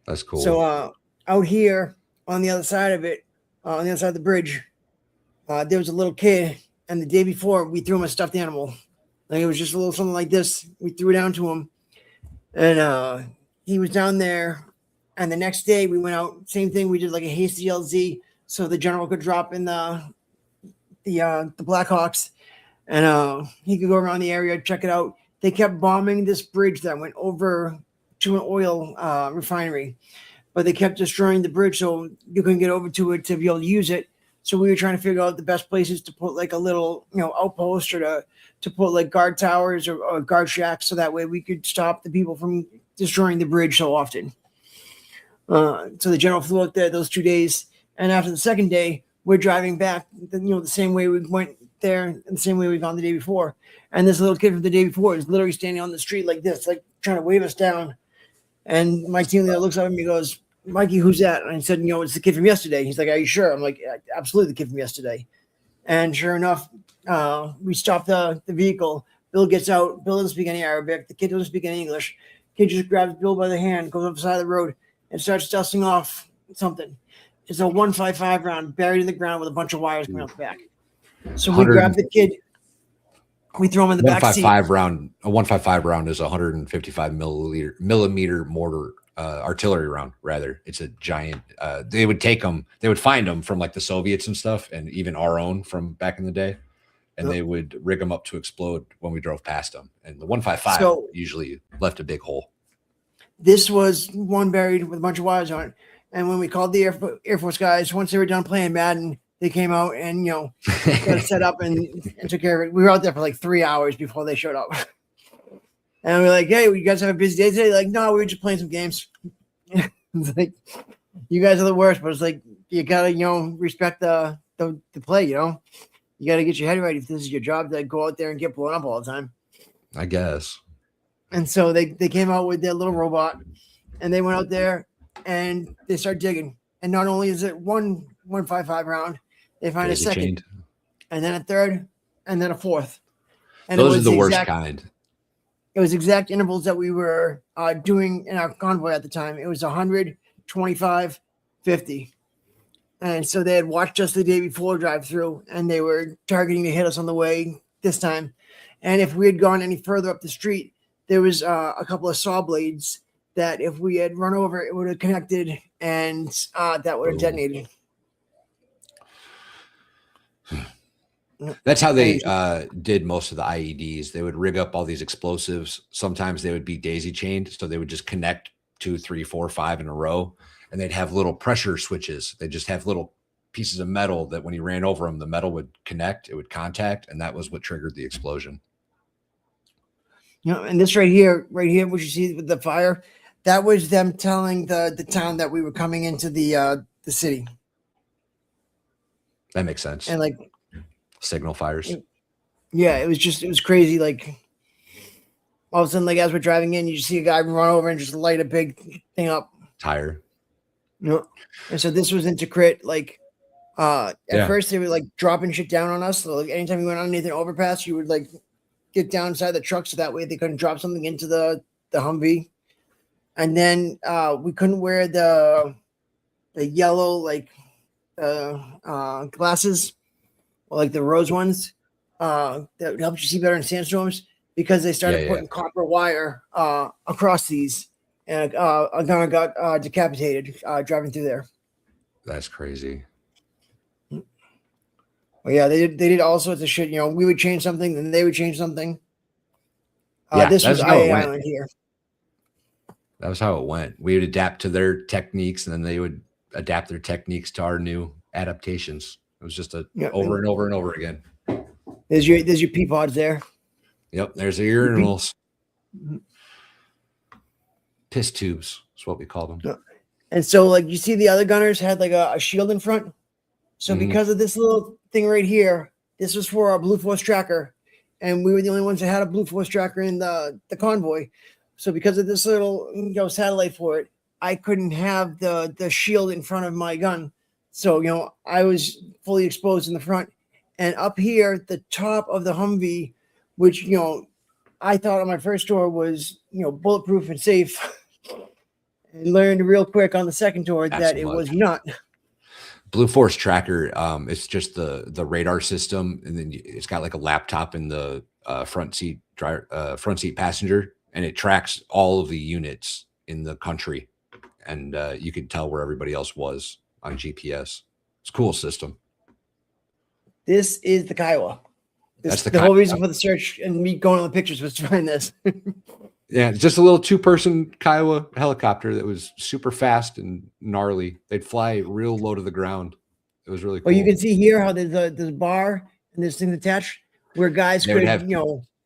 That's cool. So out here on the other side of it, on the other side of the bridge, there was a little kid. And the day before, we threw him a stuffed animal. Like it was just a little something like this. We threw it down to him. And he was down there. And the next day we went out. Same thing. We did like a hasty LZ so the general could drop in the Blackhawks. And he could go around the area, check it out. They kept bombing this bridge that went over to an oil refinery, but they kept destroying the bridge so you couldn't get over to it to be able to use it. So we were trying to figure out the best places to put like a little, outpost or to put like guard towers or guard shacks so that way we could stop the people from destroying the bridge so often. So the general flew out there those 2 days. And after the second day, we're driving back, the same way we went there and the same way we've gone the day before. And this little kid from the day before is literally standing on the street like this, like trying to wave us down. And my team leader looks up at me and goes, Mikey, who's that? And I said, it's the kid from yesterday. He's like, are you sure? I'm like, absolutely the kid from yesterday. And sure enough, we stopped the vehicle. Bill gets out. Bill doesn't speak any Arabic. The kid doesn't speak any English. Kid just grabs Bill by the hand, goes up the side of the road, and starts dusting off something. It's a 155 round buried in the ground with a bunch of wires coming out the back. So we grab the kid. We throw him in the back seat. A 155 round is a 155 millimeter mortar, artillery round, rather. It's a giant. They would find them from like the Soviets and stuff, and even our own from back in the day. And they would rig them up to explode when we drove past them. And the 155 usually left a big hole. This was one buried with a bunch of wires on it. And when we called the Air Force guys, once they were done playing Madden, they came out and, got it set up and took care of it. We were out there for like 3 hours before they showed up. And we were like, hey, you guys have a busy day today? Like, no, we were just playing some games. It's like, you guys are the worst, but it's like, you got to, respect the play, You got to get your head right if this is your job to go out there and get blown up all the time. I guess. And so they came out with their little robot and they went out there and they start digging. And not only is it 155 round, they find a second and then a third and then a fourth. And those are the worst kind. It was exact intervals that we were doing in our convoy at the time. It was 100, 25, 50. And so they had watched us the day before drive through and they were targeting to hit us on the way this time. And if we had gone any further up the street, there was a couple of saw blades that if we had run over, it would have connected, and that would have detonated. That's how they did most of the IEDs. They would rig up all these explosives. Sometimes they would be daisy chained, so they would just connect 2, 3, 4, 5 in a row, and they'd have little pressure switches. They just have little pieces of metal that when you ran over them, the metal would connect, it would contact, and that was what triggered the explosion. And this right here, what you see with the fire, that was them telling the town that we were coming into the city. That makes sense. And like signal fires. It was crazy. Like all of a sudden, like as we're driving in, you see a guy run over and just light a big thing up. Tire. And so this was into crit. Like at first they were like dropping shit down on us. So like anytime you went underneath an overpass, you would like get down inside the truck so that way they couldn't drop something into the Humvee. And then we couldn't wear the yellow like glasses, or like the rose ones that helped you see better in sandstorms, because they started putting copper wire across these, and a gunner got decapitated driving through there. That's crazy. Well, yeah, they did all sorts of shit. We would change something, then they would change something. This was IA Island here. That was how it went. We would adapt to their techniques, and then they would adapt their techniques to our new adaptations. It was just over and over and over again. There's your pea pods there. Yep, there's the urinals. Piss tubes is what we call them. And so, like, you see the other gunners had like a shield in front. So because of this little thing right here, this was for our Blue Force tracker, and we were the only ones that had a Blue Force tracker in the convoy. So because of this little satellite for it, I couldn't have the shield in front of my gun. So, I was fully exposed in the front. And up here, the top of the Humvee, which, I thought on my first tour was, bulletproof and safe. And learned real quick on the second tour that it was not. Blue Force tracker, it's just the radar system, and then it's got like a laptop in the front seat passenger, and it tracks all of the units in the country, and you could tell where everybody else was on GPS. It's a cool system. This is the Kiowa. That's the whole reason for the search and me going on the pictures was to find this. Yeah, just a little 2-person Kiowa helicopter that was super fast and gnarly. They'd fly real low to the ground. It was really cool. Well, you can see here how there's a bar and there's things attached where guys could have,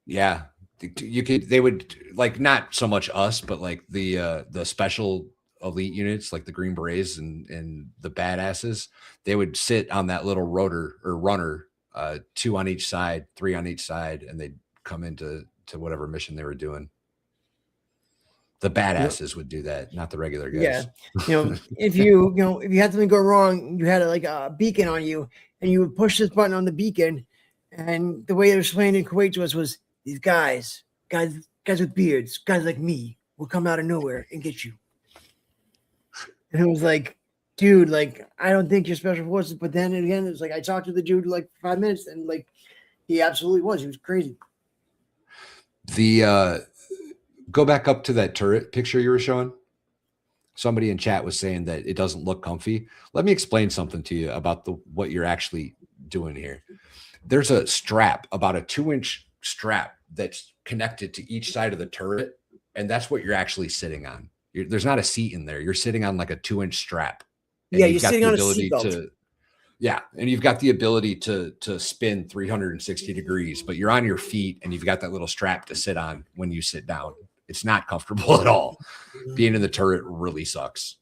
Yeah, they would, like, not so much us, but like the special elite units, like the Green Berets and the badasses. They would sit on that little rotor or runner, 2 on each side, 3 on each side, and they'd come into whatever mission they were doing. The badasses would do that, not the regular guys. Yeah. If you had something go wrong, you had like a beacon on you, and you would push this button on the beacon. And the way it was explained in Kuwait to us was these guys with beards, guys like me will come out of nowhere and get you. And it was like, dude, like, I don't think you're special forces. But then again, it was like, I talked to the dude like 5 minutes, and like, he absolutely was. He was crazy. Go back up to that turret picture you were showing. Somebody in chat was saying that it doesn't look comfy. Let me explain something to you about what you're actually doing here. There's a strap, about a 2-inch strap that's connected to each side of the turret, and that's what you're actually sitting on. There's not a seat in there. You're sitting on like a 2-inch strap. And you're sitting on a seatbelt. Yeah, and you've got the ability to spin 360 degrees, but you're on your feet, and you've got that little strap to sit on when you sit down. It's not comfortable at all. Being in the turret really sucks.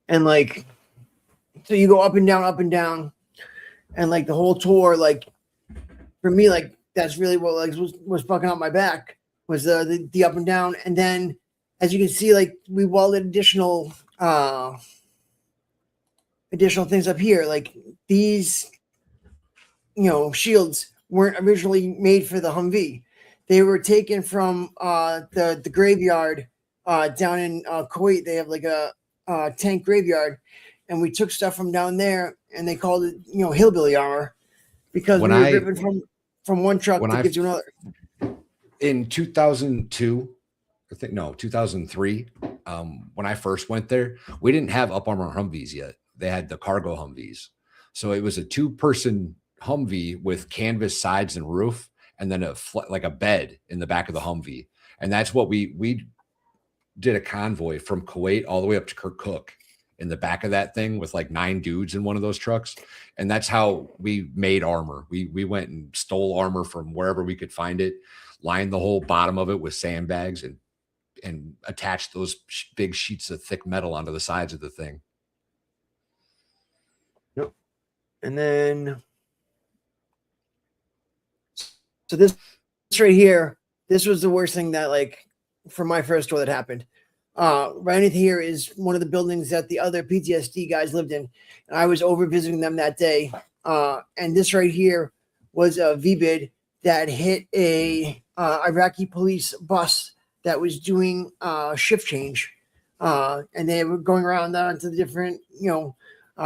And like, so you go up and down, and like the whole tour, like for me, like that's really what like was fucking up my back was the up and down. And then as you can see, like we welded additional things up here. Like these, shields weren't originally made for the Humvee. They were taken from the graveyard down in Kuwait. They have like a tank graveyard, and we took stuff from down there, and they called it, hillbilly armor, because we were ripping from one truck to give to another. in 2002, I think, no, 2003, when I first went there, we didn't have Up Armor Humvees yet. They had the cargo Humvees. So it was a 2-person Humvee with canvas sides and roof, and then like a bed in the back of the Humvee. And that's what we did a convoy from Kuwait all the way up to Kirkuk in the back of that thing with like 9 dudes in one of those trucks. And that's how we made armor. We went and stole armor from wherever we could find it, lined the whole bottom of it with sandbags, and attached those big sheets of thick metal onto the sides of the thing. Yep. And then, so this right here, this was the worst thing that, like, for my first tour that happened. Right in here is one of the buildings that the other PTSD guys lived in. And I was over visiting them that day. And this right here was a V-bid that hit a Iraqi police bus that was doing shift change. And they were going around to the different,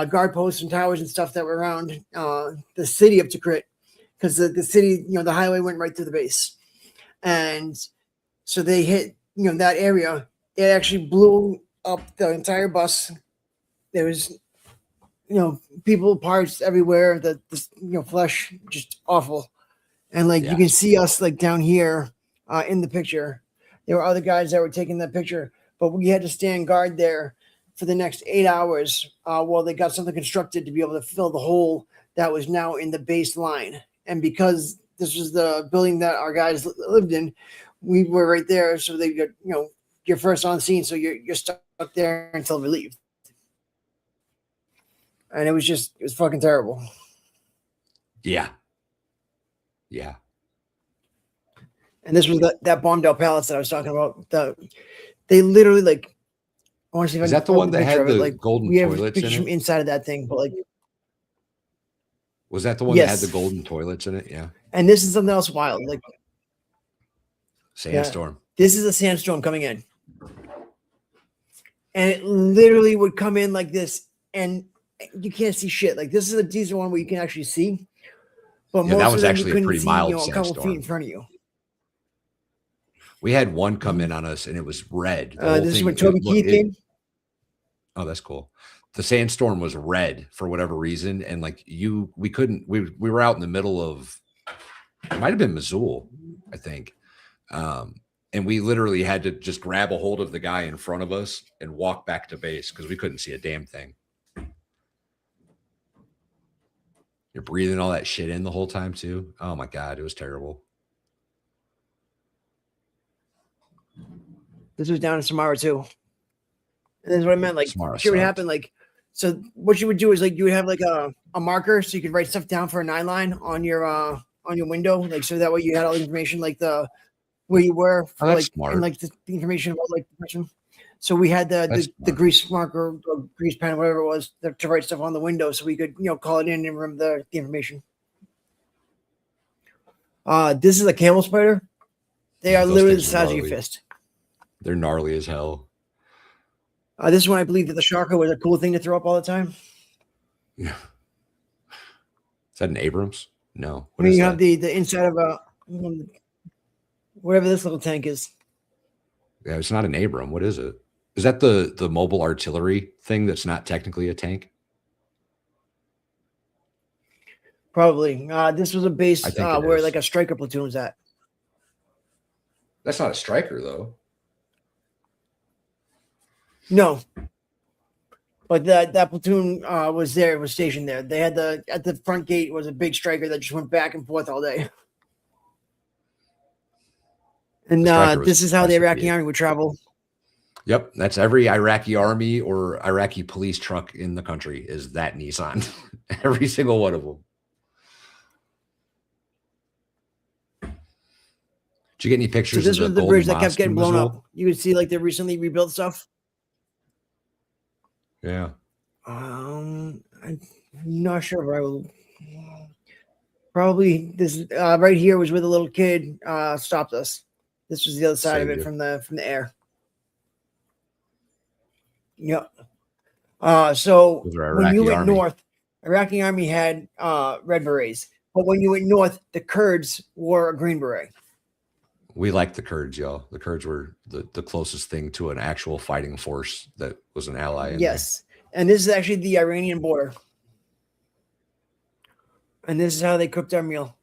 guard posts and towers and stuff that were around the city of Tikrit. Because the city, the highway went right through the base. And so they hit, that area. It actually blew up the entire bus. There was, people, parts everywhere. The flesh, just awful. And you can see us down here in the picture. There were other guys that were taking that picture, but we had to stand guard there for the next 8 hours while they got something constructed to be able to fill the hole that was now in the baseline. And because this was the building that our guys lived in, we were right there. So they got, you're first on scene. So you're stuck there until relieved. And it was fucking terrible. Yeah. Yeah. And this was that bombed out pallets that I was talking about. They literally I want to see if is that the one that had the golden we have toilets pictures in from it? inside of that thing, but was that the one that had the golden toilets in it? Yeah. And this is something else wild. Sandstorm. Yeah, this is a sandstorm coming in. And it literally would come in like this, and you can't see shit. This is a decent one where you can actually see. But most that was of them actually you a pretty see, mild a couple sandstorm. feet in front of you. We had one come in on us, and it was red. This is when Toby Keith came. Oh, that's cool. The sandstorm was red for whatever reason, and we couldn't. We were out in the middle of. It might have been Missoula, I think, and we literally had to just grab a hold of the guy in front of us and walk back to base because we couldn't see a damn thing. You're breathing all that shit in the whole time too. Oh my God, it was terrible. This was down in Samara too. And that's what I meant. Shit would happen. So what you would do is you would have a marker so you could write stuff down for a 9-line on your window, so that way you had all the information where you were, smart. And the information about the person. So we had the grease marker, or grease pen, whatever it was, to write stuff on the window, so we could call it in and remember the information. This is a camel spider. They are literally the size of your fist. They're gnarly as hell. This one, I believe that the Sharka was a cool thing to throw up all the time. Yeah. Is that an Abrams? No. What is you have the inside of whatever this little tank is. Yeah, it's not an Abram. What is it? Is that the mobile artillery thing that's not technically a tank? Probably. This was a base where is. A striker platoon was at. That's not a striker, though. No. But that platoon was stationed there. They had at the front gate was a big striker that just went back and forth all day. And this is how the Iraqi army would travel. Yep, that's every Iraqi army or Iraqi police truck in the country is that Nissan. Every single one of them. Did you get any pictures? So this was the bridge that kept getting blown up. You could see the recently rebuilt stuff. Yeah. I'm not sure, but I will. Probably this right here was where the little kid stopped us. This was the other side of it from the air. Yep. So when you went north, Iraqi army had red berets, but when you went north, the Kurds wore a green beret. We liked the Kurds, y'all. The Kurds were the closest thing to an actual fighting force that was an ally. Yes. And this is actually the Iranian border. And this is how they cooked our meal.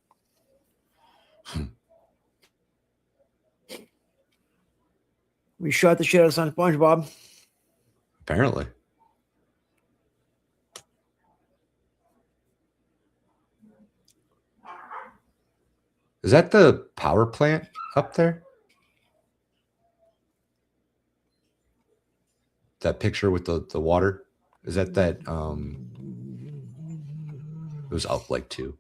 We shot the shit out of some SpongeBob. Apparently. Is that the power plant up there? That picture with the water? Is that it was up like 2.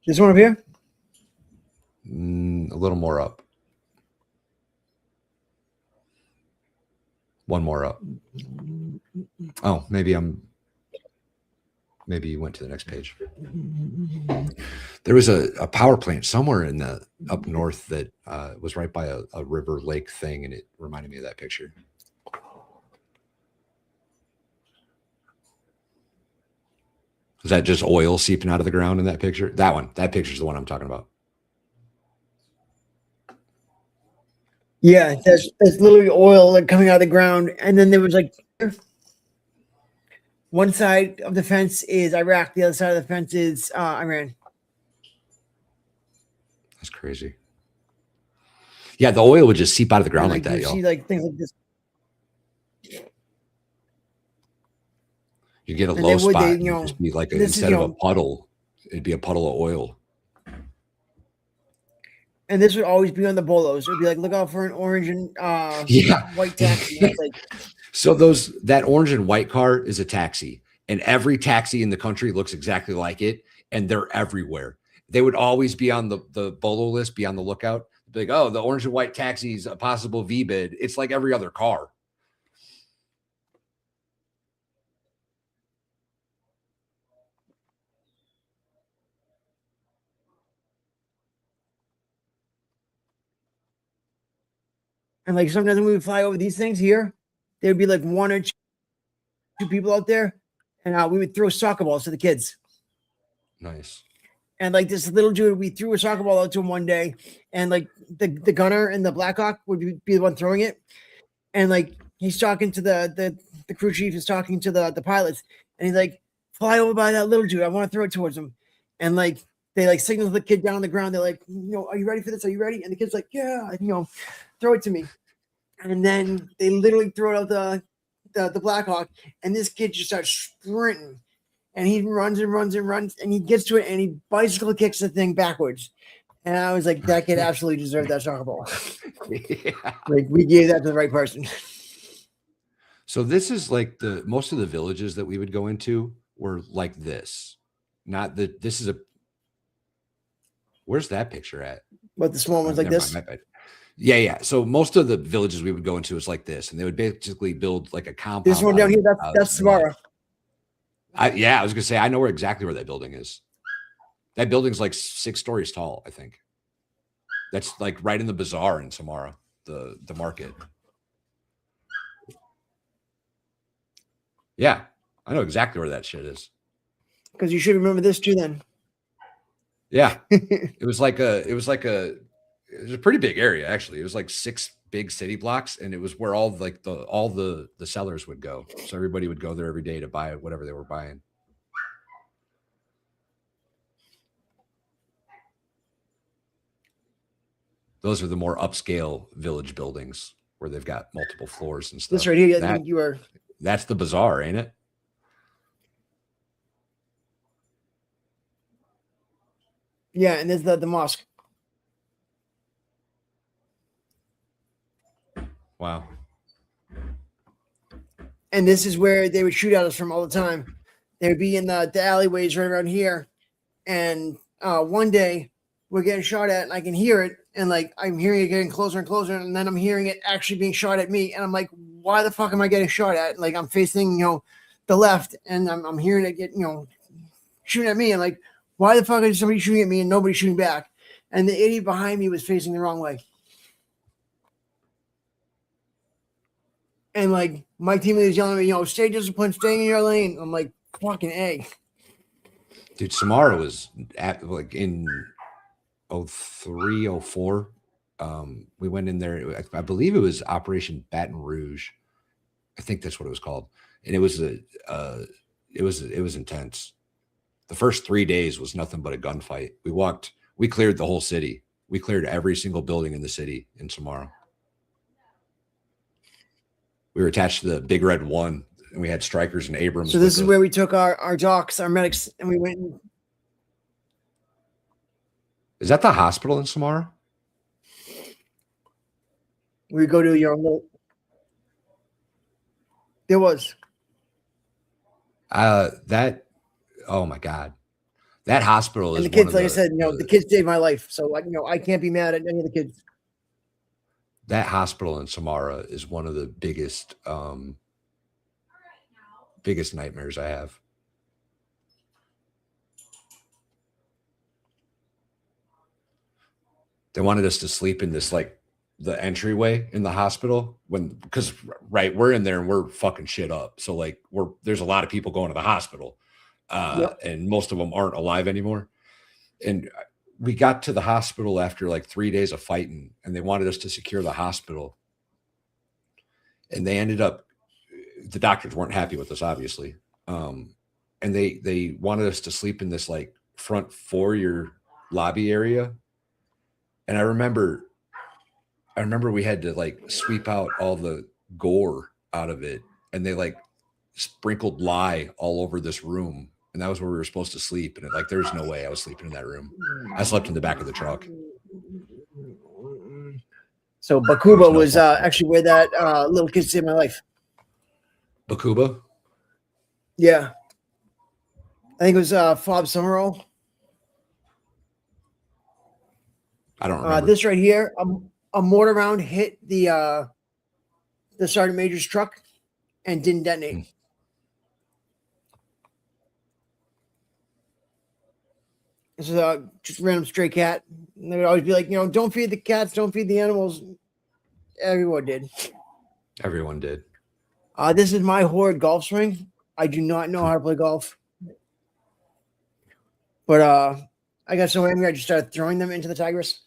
This one up here? A little more up. One more up. Oh, maybe you went to the next page. There was a power plant somewhere in the up north that was right by a river lake thing, and it reminded me of that picture. Is that just oil seeping out of the ground in that picture? That picture's the one I'm talking about. Yeah, there's literally oil like coming out of the ground, and then there was like one side of the fence is Iraq, the other side of the fence is Iran. That's crazy. Yeah, the oil would just seep out of the ground like that, y'all. See like things like this. You get a low spot, and it'd just be like instead of a puddle, it'd be a puddle of oil. And this would always be on the bolos. It would be like, look out for an orange and white taxi. It's like, so that orange and white car is a taxi, and every taxi in the country looks exactly like it, and they're everywhere. They would always be on the bolo list, be on the lookout. Be like, oh, the orange and white taxi is a possible V bid. It's like every other car. And like sometimes when we would fly over these things here, there would be like 1 or 2 people out there, and we would throw soccer balls to the kids. Nice. And like this little dude, we threw a soccer ball out to him one day, and like the gunner and the Blackhawk would be the one throwing it, and like he's talking to the crew chief is talking to the pilots, and he's like, fly over by that little dude, I want to throw it towards him. And like they like signal the kid down on the ground, they're like, are you ready for this? Are you ready? And the kid's like, yeah, throw it to me. And then they literally throw out the Blackhawk, and this kid just starts sprinting, and he runs and runs and runs, and he gets to it, and he bicycle kicks the thing backwards. And I was like, that kid absolutely deserved that soccer ball. Yeah. Like we gave that to the right person. So this is like most of the villages that we would go into were like this. Where's that picture at? What, the small ones like this? Yeah. So most of the villages we would go into is like this, and they would basically build like a compound. This one down here, that's Samara. I was gonna say I know exactly where that building is. That building's like 6 stories tall, I think. That's like right in the bazaar in Samara, the market. Yeah, I know exactly where that shit is. Because you should remember this too, then. Yeah, it was a pretty big area actually. It was like 6 big city blocks, and it was where all the sellers would go. So everybody would go there every day to buy whatever they were buying. Those are the more upscale village buildings where they've got multiple floors and stuff. This right here, that's the bazaar, ain't it? Yeah, and there's the mosque. Wow. And this is where they would shoot at us from all the time. They would be in the alleyways right around here. And one day we're getting shot at, and I can hear it. And like I'm hearing it getting closer and closer, and then I'm hearing it actually being shot at me. And I'm like, why the fuck am I getting shot at? Like I'm facing, the left, and I'm hearing it get, shooting at me. And like, why the fuck is somebody shooting at me and nobody shooting back? And the idiot behind me was facing the wrong way. And like my teammate was yelling at me, stay disciplined, stay in your lane. I'm like, fucking A. Dude, Samara was at like in 03, 04. We went in there. I believe it was Operation Baton Rouge. I think that's what it was called, and it was it was intense. The first 3 days was nothing but a gunfight. We cleared the whole city. We cleared every single building in the city in Samara. We were attached to the Big Red One, and we had strikers and Abrams. So this is where we took our docs, our medics, and we went. Is that the hospital in Samara? We go to your little. There was. Oh my God. That hospital is. And the kids, like I said, the kids saved my life. So I can't be mad at any of the kids. That hospital in Samara is one of the biggest nightmares I have. They wanted us to sleep in this, like, the entryway in the hospital because we're in there and we're fucking shit up. So like there's a lot of people going to the hospital and most of them aren't alive anymore. And we got to the hospital after like 3 days of fighting, and they wanted us to secure the hospital. And they ended up, the doctors weren't happy with us, obviously. And they wanted us to sleep in this like front foyer lobby area. And I remember we had to like sweep out all the gore out of it, and they like sprinkled lye all over this room, and that was where we were supposed to sleep. And like, there's no way I was sleeping in that room. I slept in the back of the truck. So Bakuba was actually where that little kid saved my life. Bakuba? Yeah. I think it was Fob Summerall. I don't remember. This right here, a mortar round hit the sergeant major's truck and didn't detonate. This is just a random stray cat. And they would always be like, don't feed the cats, don't feed the animals. Everyone did. Everyone did. This is my horrid golf swing. I do not know how to play golf. But I got so angry, I just started throwing them into the Tigris.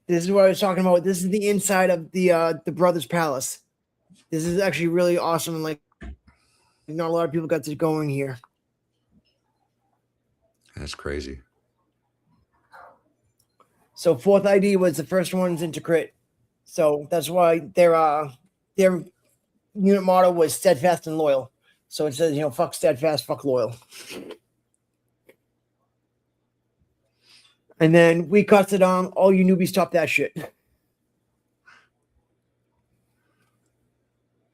This is what I was talking about. This is the inside of the Brothers Palace. This is actually really awesome. And like, not a lot of people got to go in here. That's crazy. So 4th ID was the first ones into crit. So that's why their unit motto was steadfast and loyal. So it says, fuck steadfast, fuck loyal. And then we cussed it on. All you newbies, stop that shit.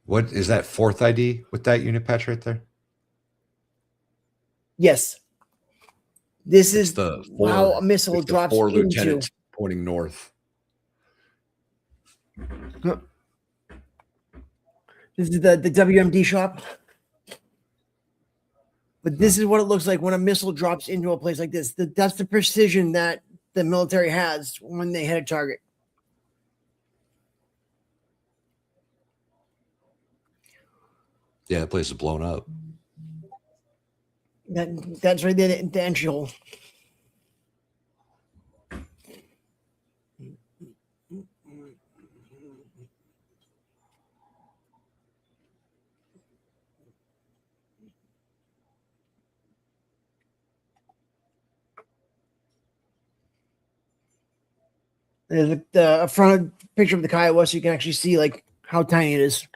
What is that 4th ID with that unit patch right there? Yes. This is how a missile drops 4 into. lieutenants pointing north. This is the WMD shop. But this is what it looks like when a missile drops into a place like this. That's the precision that the military has when they hit a target. Yeah, that place is blown up. That's right there, the entry hole. There's a front picture of the Kiowa, so you can actually see like how tiny it is.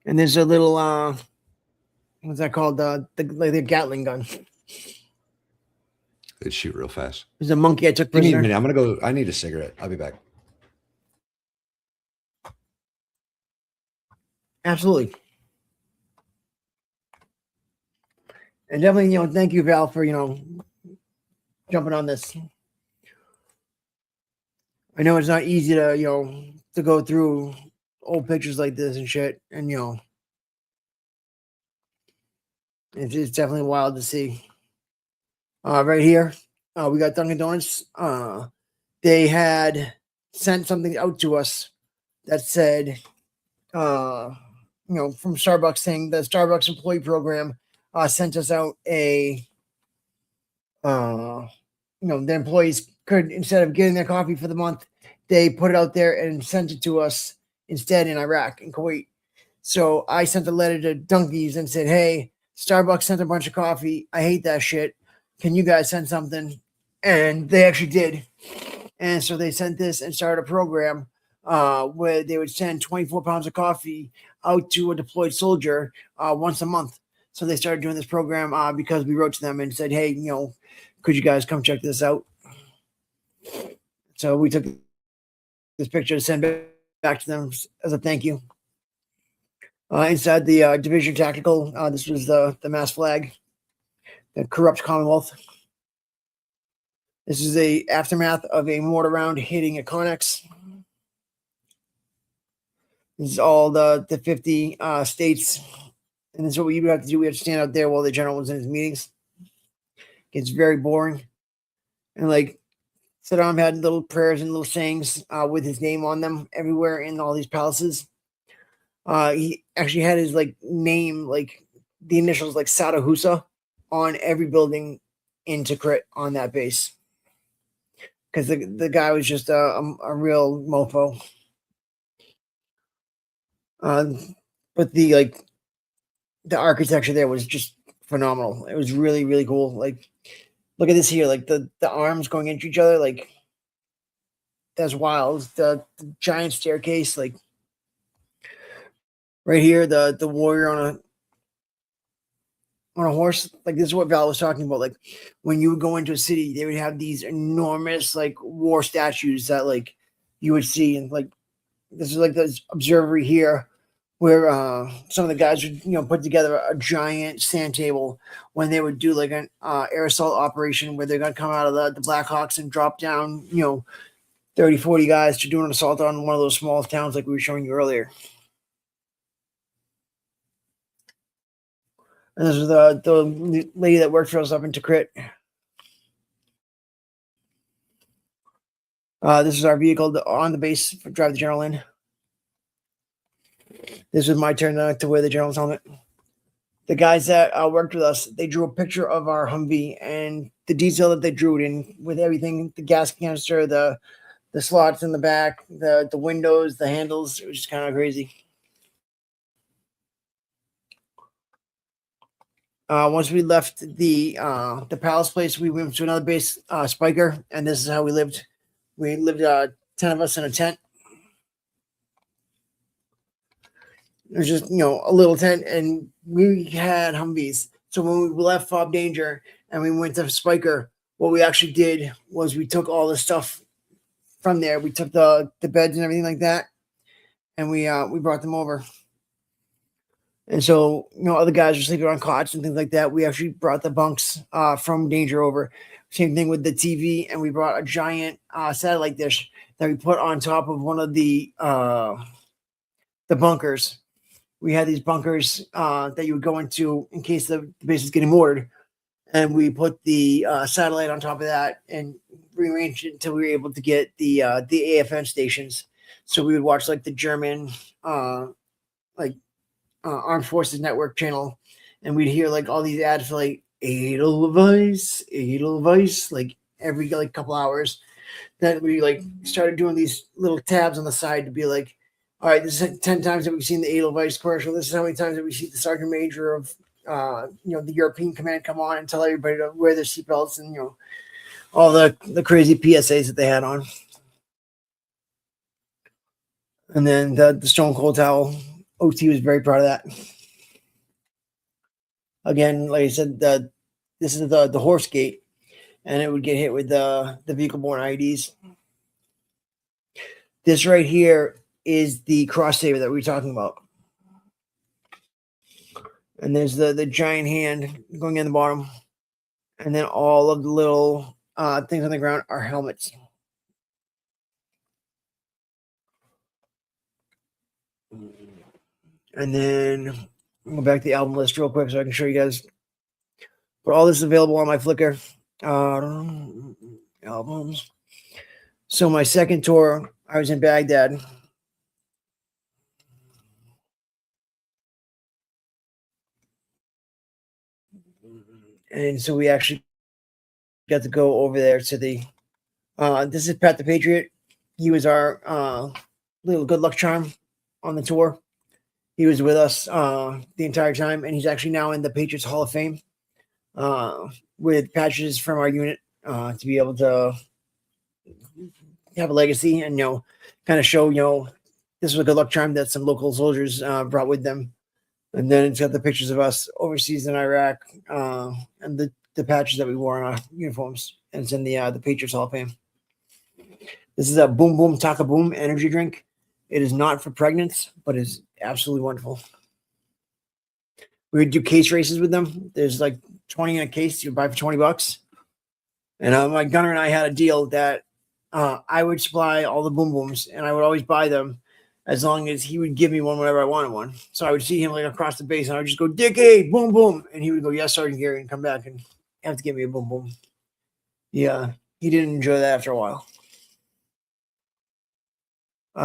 And there's a little what's that called? The Gatling gun. They shoot real fast. There's a monkey I took Give me a prisoner. minute. I'm gonna go. I need a cigarette. I'll be back. Absolutely. And definitely, thank you, Val, for jumping on this. I know it's not easy to to go through old pictures like this and shit, and it's definitely wild to see. Right here, we got Dunkin' Donuts. They had sent something out to us that said from Starbucks thing, the Starbucks employee program sent us out a, the employees could, instead of getting their coffee for the month, they put it out there and sent it to us instead in Iraq and Kuwait. So I sent a letter to Dunkies and said, hey, Starbucks sent a bunch of coffee. I hate that shit. Can you guys send something? And they actually did. And so they sent this and started a program where they would send 24 pounds of coffee out to a deployed soldier once a month. So they started doing this program because we wrote to them and said, hey, could you guys come check this out? So we took this picture to send back to them as a thank you. Inside the Division Tactical, this was the mass flag, the corrupt Commonwealth. This is the aftermath of a mortar round hitting a Connex. This is all the 50 states. And this is what we would have to do. We have to stand out there while the general was in his meetings. It's very boring. And like Saddam had little prayers and little sayings with his name on them everywhere in all these palaces. He actually had his name, like the initials like Sadahusa on every building in Tikrit on that base. Because the guy was just a real mofo. But the architecture there was just phenomenal. It was really, really cool. Like, look at this here, like the arms going into each other, like that's wild. The giant staircase, like right here, the warrior on a horse. Like this is what Val was talking about. Like when you would go into a city, they would have these enormous war statues that you would see, and this is this observatory here where some of the guys would put together a giant sand table when they would do an air assault operation where they're going to come out of the Blackhawks and drop down 30, 40 guys to do an assault on one of those small towns like we were showing you earlier. And this is the lady that worked for us up in Tikrit. This is our vehicle on the base to drive the general in. This was my turn to wear the general's helmet. The guys that worked with us, they drew a picture of our Humvee, and the detail that they drew it in with everything, the gas canister, the slots in the back, the windows, the handles, it was just kind of crazy. Once we left the palace place, we went to another base, Spiker, and this is how we lived. We lived 10 of us in a tent. It was just, a little tent, and we had Humvees. So when we left Fob Danger and we went to Spiker, what we actually did was we took all the stuff from there. We took the beds and everything like that, and we brought them over. And so, other guys were sleeping on cots and things like that. We actually brought the bunks from Danger over. Same thing with the TV, and we brought a giant satellite dish that we put on top of one of the bunkers. We had these bunkers that you would go into in case the base is getting mortared, and we put the satellite on top of that and rearranged it until we were able to get the AFN stations. So we would watch the German Armed Forces Network channel, and we'd hear all these ads for Edelweiss, every couple hours. That we started doing these little tabs on the side to be all right, this is 10 times that we've seen the Edelweiss commercial. This is how many times that we see the Sergeant Major of the European Command come on and tell everybody to wear their seatbelts and all the crazy PSAs that they had on. And then the Stone Cold Towel. OT was very proud of that. Again, like I said, this is the horse gate, and it would get hit with the vehicle-borne IEDs. This right here is the cross saber that we were talking about. And there's the giant hand going in the bottom. And then all of the little things on the ground are helmets. And then I'll go back to the album list real quick so I can show you guys. But all this is available on my Flickr. Albums. So my second tour, I was in Baghdad. And so we actually got to go over there to the. This is Pat the Patriot. He was our little good luck charm on the tour. He was with us the entire time, and he's actually now in the Patriots Hall of Fame with patches from our unit to be able to have a legacy and, kind of show, this was a good luck charm that some local soldiers brought with them. And then it's got the pictures of us overseas in Iraq and the patches that we wore on our uniforms. And it's in the Patriots Hall of Fame. This is a Boom Boom Taka Boom energy drink. It is not for pregnants, but it's absolutely wonderful. We would do case races with them. There's like 20 in a case you buy for $20. And my gunner and I had a deal that I would supply all the Boom Booms, and I would always buy them as long as he would give me one whenever I wanted one. So I would see him like across the base, and I would just go, Dickie, Boom Boom. And he would go, yes, Sergeant Geary, and come back and have to give me a Boom Boom. Yeah, he didn't enjoy that after a while.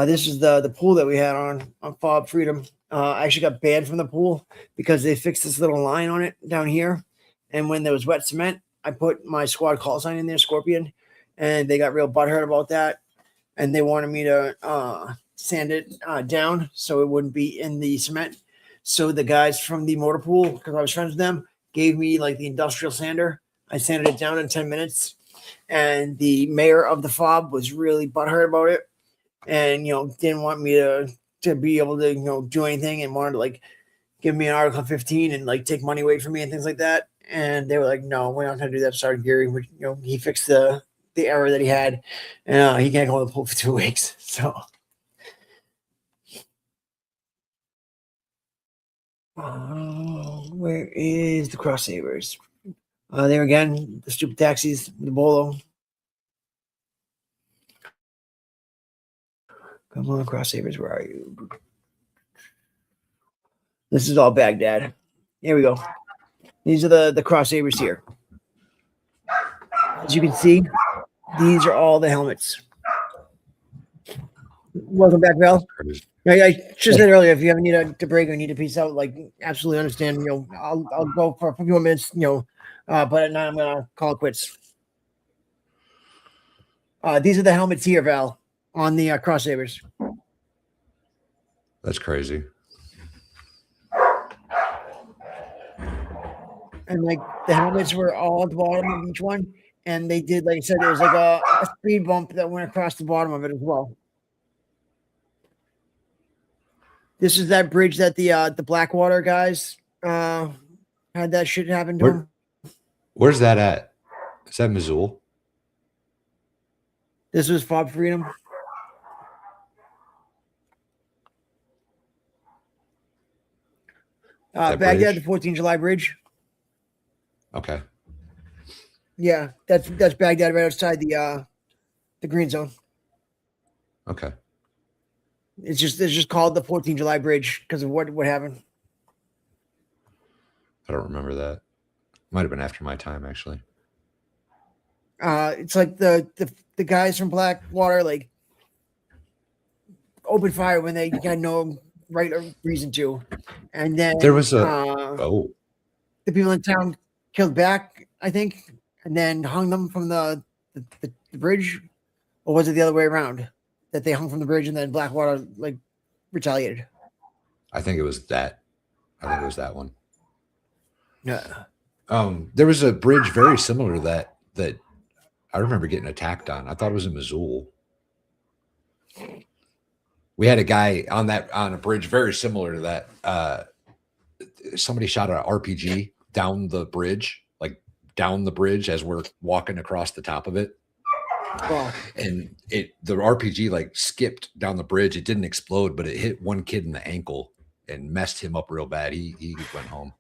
This is the pool that we had on Fob Freedom. I actually got banned from the pool because they fixed this little line on it down here. And when there was wet cement, I put my squad call sign in there, Scorpion, and they got real butthurt about that. And they wanted me to sand it down so it wouldn't be in the cement. So the guys from the motor pool, because I was friends with them, gave me like the industrial sander. I sanded it down in 10 minutes. And the mayor of the Fob was really butthurt about it. And, didn't want me to be able to, do anything, and wanted to like give me an Article 15 and like take money away from me and things like that. And they were like, no, we're not going to do that. Sorry, Geary. He fixed the error that he had, and he can't go on the pool for 2 weeks. So, where is the Cross Sabers? There again, the stupid taxis, the Bolo. Come on, Cross Sabers, where are you? This is all Baghdad. Here we go. These are the Cross Sabers here. As you can see, these are all the helmets. Welcome back, Val. I just said earlier, if you ever need to break or need a piece out, like, absolutely understand. I'll go for a few more minutes. But at 9 I'm gonna call it quits. These are the helmets here, Val, on the Cross Sabers. That's crazy. And like the helmets were all at the bottom of each one, and they did, like I said, there was like a speed bump that went across the bottom of it as well. This is that bridge that the Blackwater guys had that shit happen to them. Where's that at? Is that Missoula? This was Fob Freedom. Baghdad, the 14th July Bridge. Okay. Yeah, that's Baghdad right outside the green zone. Okay. It's just called the 14th July Bridge because of what happened. I don't remember that. Might have been after my time, actually. It's like the guys from Blackwater like opened fire when they had no right or reason to, and then there was the people in town killed back, I think, and then hung them from the bridge, or was it the other way around? That they hung from the bridge and then Blackwater like retaliated. I think it was that. I think it was that one. Yeah. There was a bridge very similar to that I remember getting attacked on. I thought it was in Missoula. We had a guy on a bridge very similar to that. Somebody shot an RPG down the bridge as we're walking across the top of it. Wow. And the RPG like skipped down the bridge. It didn't explode, but it hit one kid in the ankle and messed him up real bad. He went home.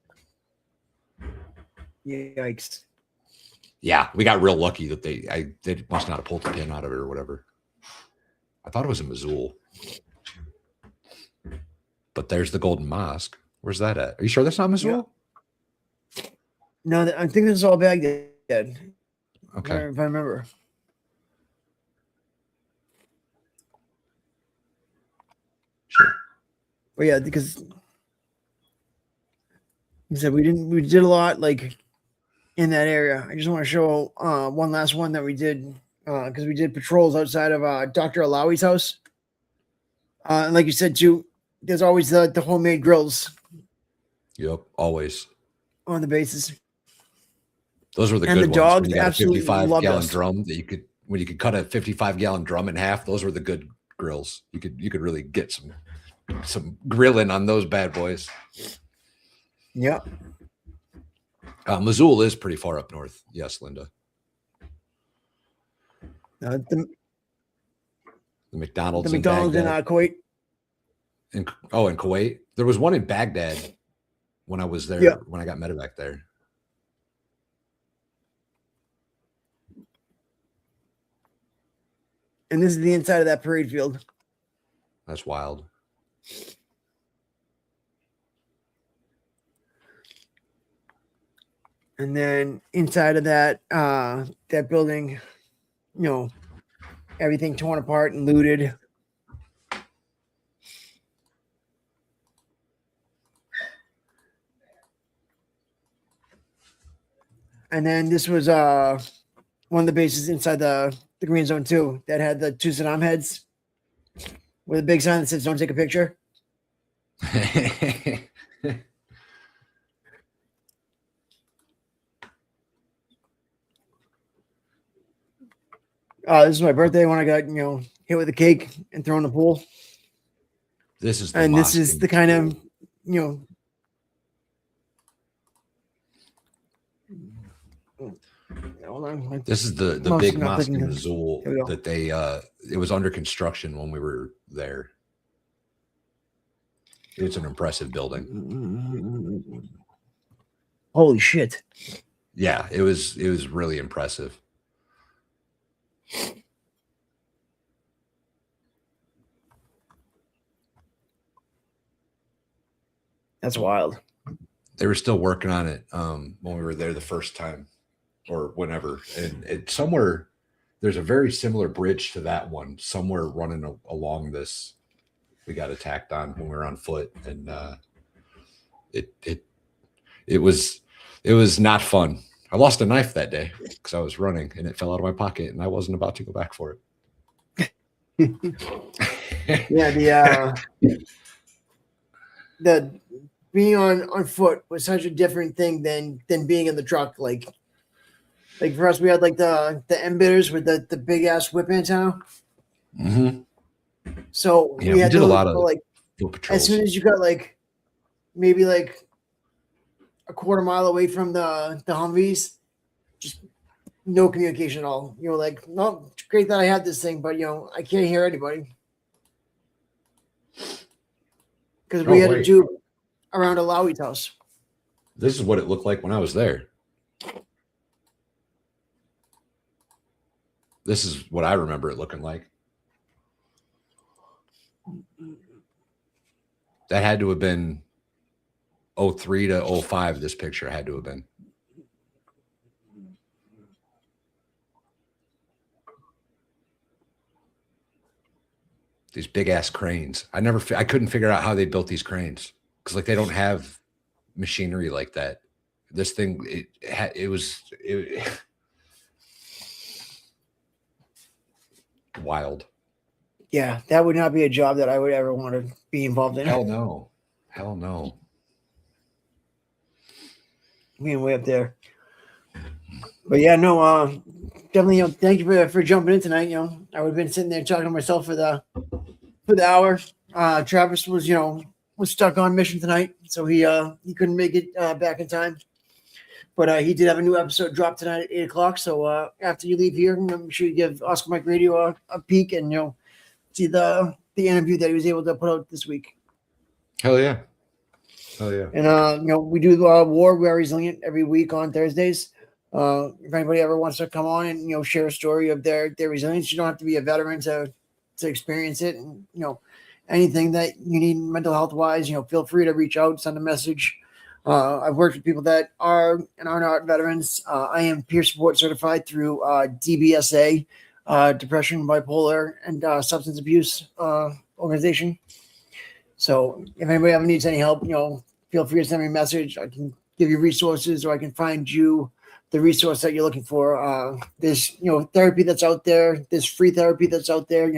Yikes. Yeah, we got real lucky that they must not have pulled the pin out of it or whatever. I thought it was in Missoula. But there's the Golden Mosque. Where's that at? Are you sure that's not Missoula? Yeah. No, I think this is all Baghdad. Okay. If I remember. Sure. But yeah, because he said we did a lot like in that area. I just want to show one last one that we did because we did patrols outside of Dr. Alawi's house. And like you said, too, there's always the homemade grills. Yep, always on the bases. Those were the and good the ones. dogs When you got a absolutely 55-gallon us. drum that when you could cut a 55-gallon drum in half. Those were the good grills. You could really get some grilling on those bad boys. Yeah. Missoula is pretty far up north. Yes, Linda. The McDonald's in Kuwait. In Kuwait. There was one in Baghdad when I was there, when I got medevac there. And this is the inside of that parade field. That's wild. And then inside of that that building, everything torn apart and looted. And then this was one of the bases inside the green zone too that had the 2 Saddam heads with a big sign that says "Don't take a picture." This is my birthday when I got hit with a cake and thrown in the pool. This is this is the kind of Hold on. This is the big mosque in Missoula that it was under construction when we were there. It's an impressive building. Holy shit. Yeah, it was really impressive. That's wild. They were still working on it when we were there the first time or whenever. And somewhere there's a very similar bridge to that one somewhere running along this. We got attacked on when we were on foot, and it was not fun. I lost a knife that day because I was running and it fell out of my pocket and I wasn't about to go back for it. Yeah, the being on foot was such a different thing than being in the truck. Like for us, we had like the embitters with the big ass whip antenna. Mm-hmm. So we had did a lot of like as soon as you got like maybe like a quarter mile away from the Humvees, just no communication at all. Like, no, it's great that I had this thing, but I can't hear anybody because we had to do around Alawi's house. This is what it looked like when I was there. This is what I remember it looking like. That had to have been 03 to 05. This picture had to have been. These big ass cranes. I couldn't figure out how they built these cranes because like they don't have machinery like that. This thing, it was wild. Yeah, that would not be a job that I would ever want to be involved in. Hell no. Hell no. Being way up there. But yeah, no, definitely, thank you for jumping in tonight. I would have been sitting there talking to myself for the hour. Travis was, was stuck on mission tonight, so he couldn't make it back in time. But he did have a new episode drop tonight at 8:00. So after you leave here, make sure you give Oscar Mike Radio a peek and see the interview that he was able to put out this week. Hell yeah. Hell yeah. And we do W.A.R, We Are Resilient every week on Thursdays. If anybody ever wants to come on and share a story of their resilience, you don't have to be a veteran to experience it. And anything that you need mental health wise, feel free to reach out, send a message. I've worked with people that are and are not veterans. I am peer support certified through DBSA, depression, bipolar, and substance abuse organization. So if anybody ever needs any help, feel free to send me a message. I can give you resources, or I can find you the resource that you're looking for. There's, therapy that's out there. There's free therapy that's out there.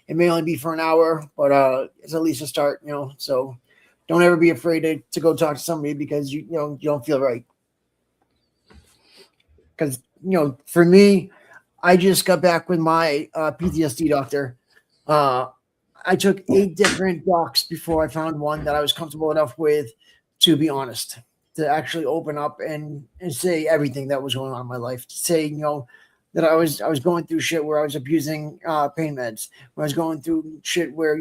It may only be for an hour, but it's at least a start. So don't ever be afraid to go talk to somebody because you don't feel right. Because for me, I just got back with my PTSD doctor. I took 8 different docs before I found one that I was comfortable enough with to be honest, to actually open up and say everything that was going on in my life. To say, that I was going through shit where I was abusing pain meds, where I was going through shit where,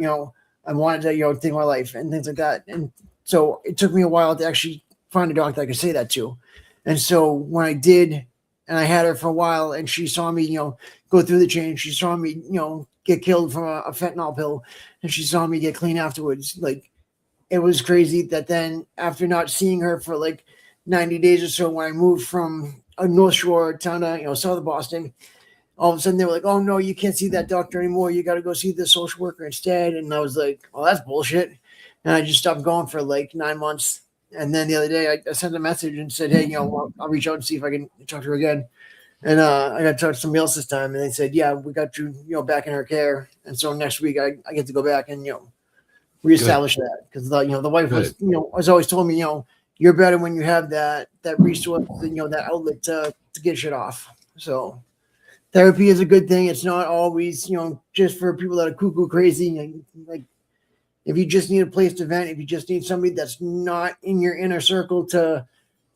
I wanted to, take my life and things like that. And so it took me a while to actually find a doctor I could say that to. And so when I did, and I had her for a while, and she saw me, go through the change. She saw me, get killed from a fentanyl pill, and she saw me get clean afterwards. Like, it was crazy that then after not seeing her for like 90 days or so, when I moved from a North Shore town to, south of Boston, all of a sudden they were like, oh no, you can't see that doctor anymore. You got to go see the social worker instead. And I was like, oh, that's bullshit. And I just stopped going for like 9 months. And then the other day I sent a message and said, hey, I'll reach out and see if I can talk to her again. And I got to talk to somebody else this time. And they said, yeah, we got you, back in her care. And so next week I get to go back and, reestablish that. Because the wife was always told me, you're better when you have that resource, that outlet to get shit off. So therapy is a good thing. It's not always, just for people that are cuckoo crazy. Like, if you just need a place to vent, if you just need somebody that's not in your inner circle to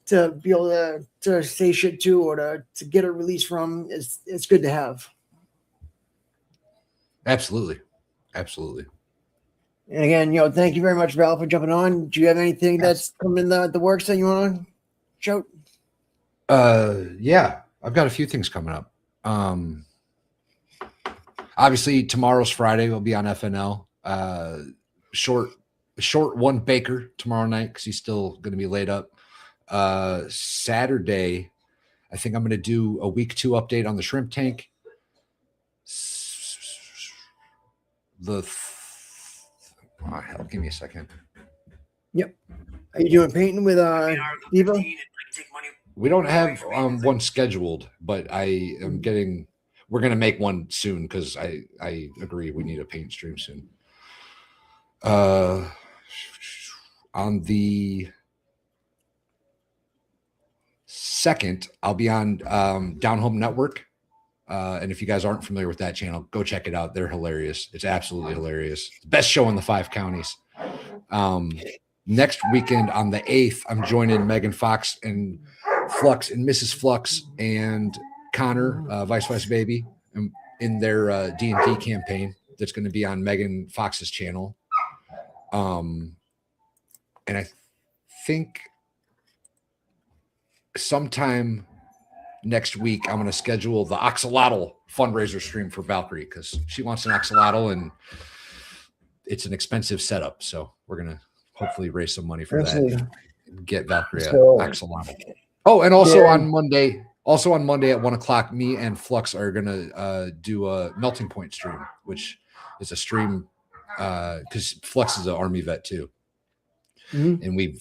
be able to say shit to, or to get a release from, it's good to have. Absolutely. Absolutely. And again, thank you very much, Val, for jumping on. Do you have anything that's coming in the works that you want to shout? Yeah, I've got a few things coming up. Obviously tomorrow's Friday. We'll be on FNL. Short one Baker tomorrow night because he's still going to be laid up. Saturday, I think I'm going to do a week 2 update on the shrimp tank. Hell, give me a second. Yep. Are you doing painting with Eva? We don't have one scheduled, but I am getting. We're going to make one soon because I agree we need a paint stream soon. On the 2nd, I'll be on Down Home Network. And if you guys aren't familiar with that channel, go check it out. They're hilarious. It's absolutely hilarious. Best show in the 5 counties. Next weekend on the 8th, I'm joining Megan Fox and Flux and Mrs. Flux and Connor, Vice Baby, in their D&D campaign that's going to be on Megan Fox's channel. And I think sometime next week, I'm going to schedule the Axolotl fundraiser stream for Valkyrie because she wants an axolotl and it's an expensive setup. So we're going to hopefully raise some money for that and get Valkyrie an axolotl. Oh, and also on Monday at 1:00, me and Flux are going to do a melting point stream, which is a stream because Flux is an Army vet too. Mm-hmm. And we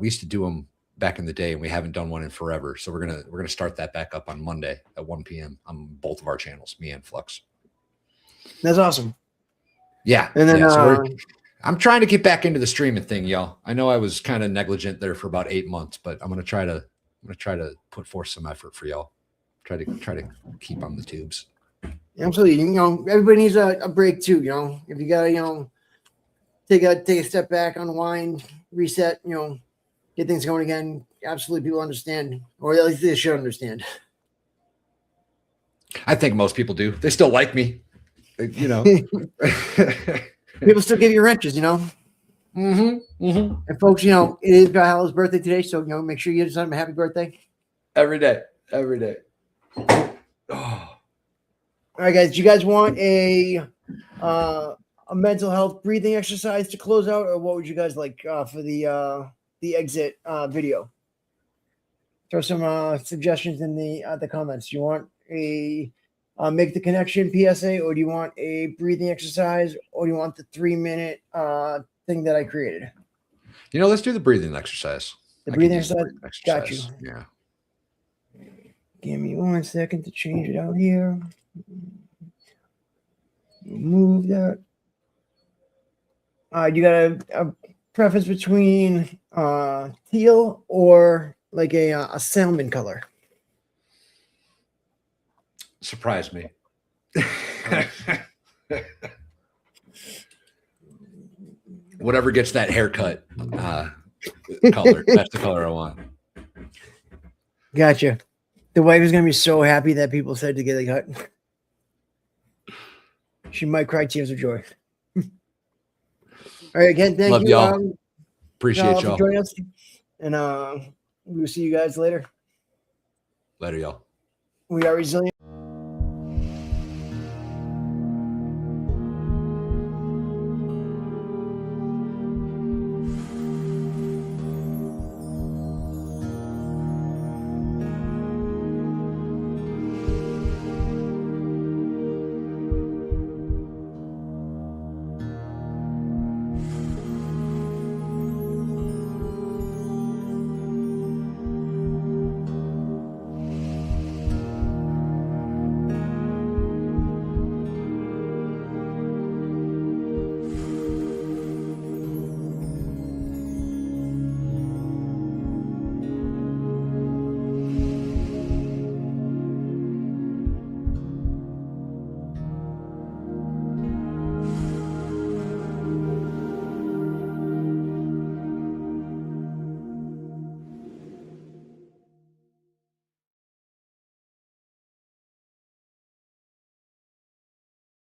used to do them back in the day, and we haven't done one in forever. So we're gonna start that back up on Monday at 1 p.m. on both of our channels, me and Flux. That's awesome. Yeah, and then I'm trying to get back into the streaming thing, y'all. I know I was kind of negligent there for about 8 months, but I'm gonna try to put forth some effort for y'all. Try to keep on the tubes. Absolutely. Everybody needs a break too. If you gotta take a step back, unwind, reset. Get things going again. Absolutely, people understand, or at least they should understand. I think most people do. They still like me, People still give you wrenches, Mm-hmm. And folks, it is Valhalla's birthday today, so make sure you tell him a happy birthday. Every day. Oh. All right, guys. Do you guys want a mental health breathing exercise to close out, or what would you guys like for the exit video? Throw some suggestions in the comments. Do you want a make the connection PSA, or do you want a breathing exercise, or do you want the 3-minute thing that I created? Let's do the breathing exercise. The I could breathing use the exercise. Got you. exercise. Yeah. Give me 1 second to change it out here. Move that. You got a preference between teal or like a salmon color? Surprise me. Whatever gets that haircut color. That's the color I want. Gotcha. The wife is gonna be so happy that people said to get a cut. She might cry tears of joy. All right, again, thank Love you. y'all. Appreciate for y'all. joining us, and we'll see you guys later. Later, y'all. We are resilient.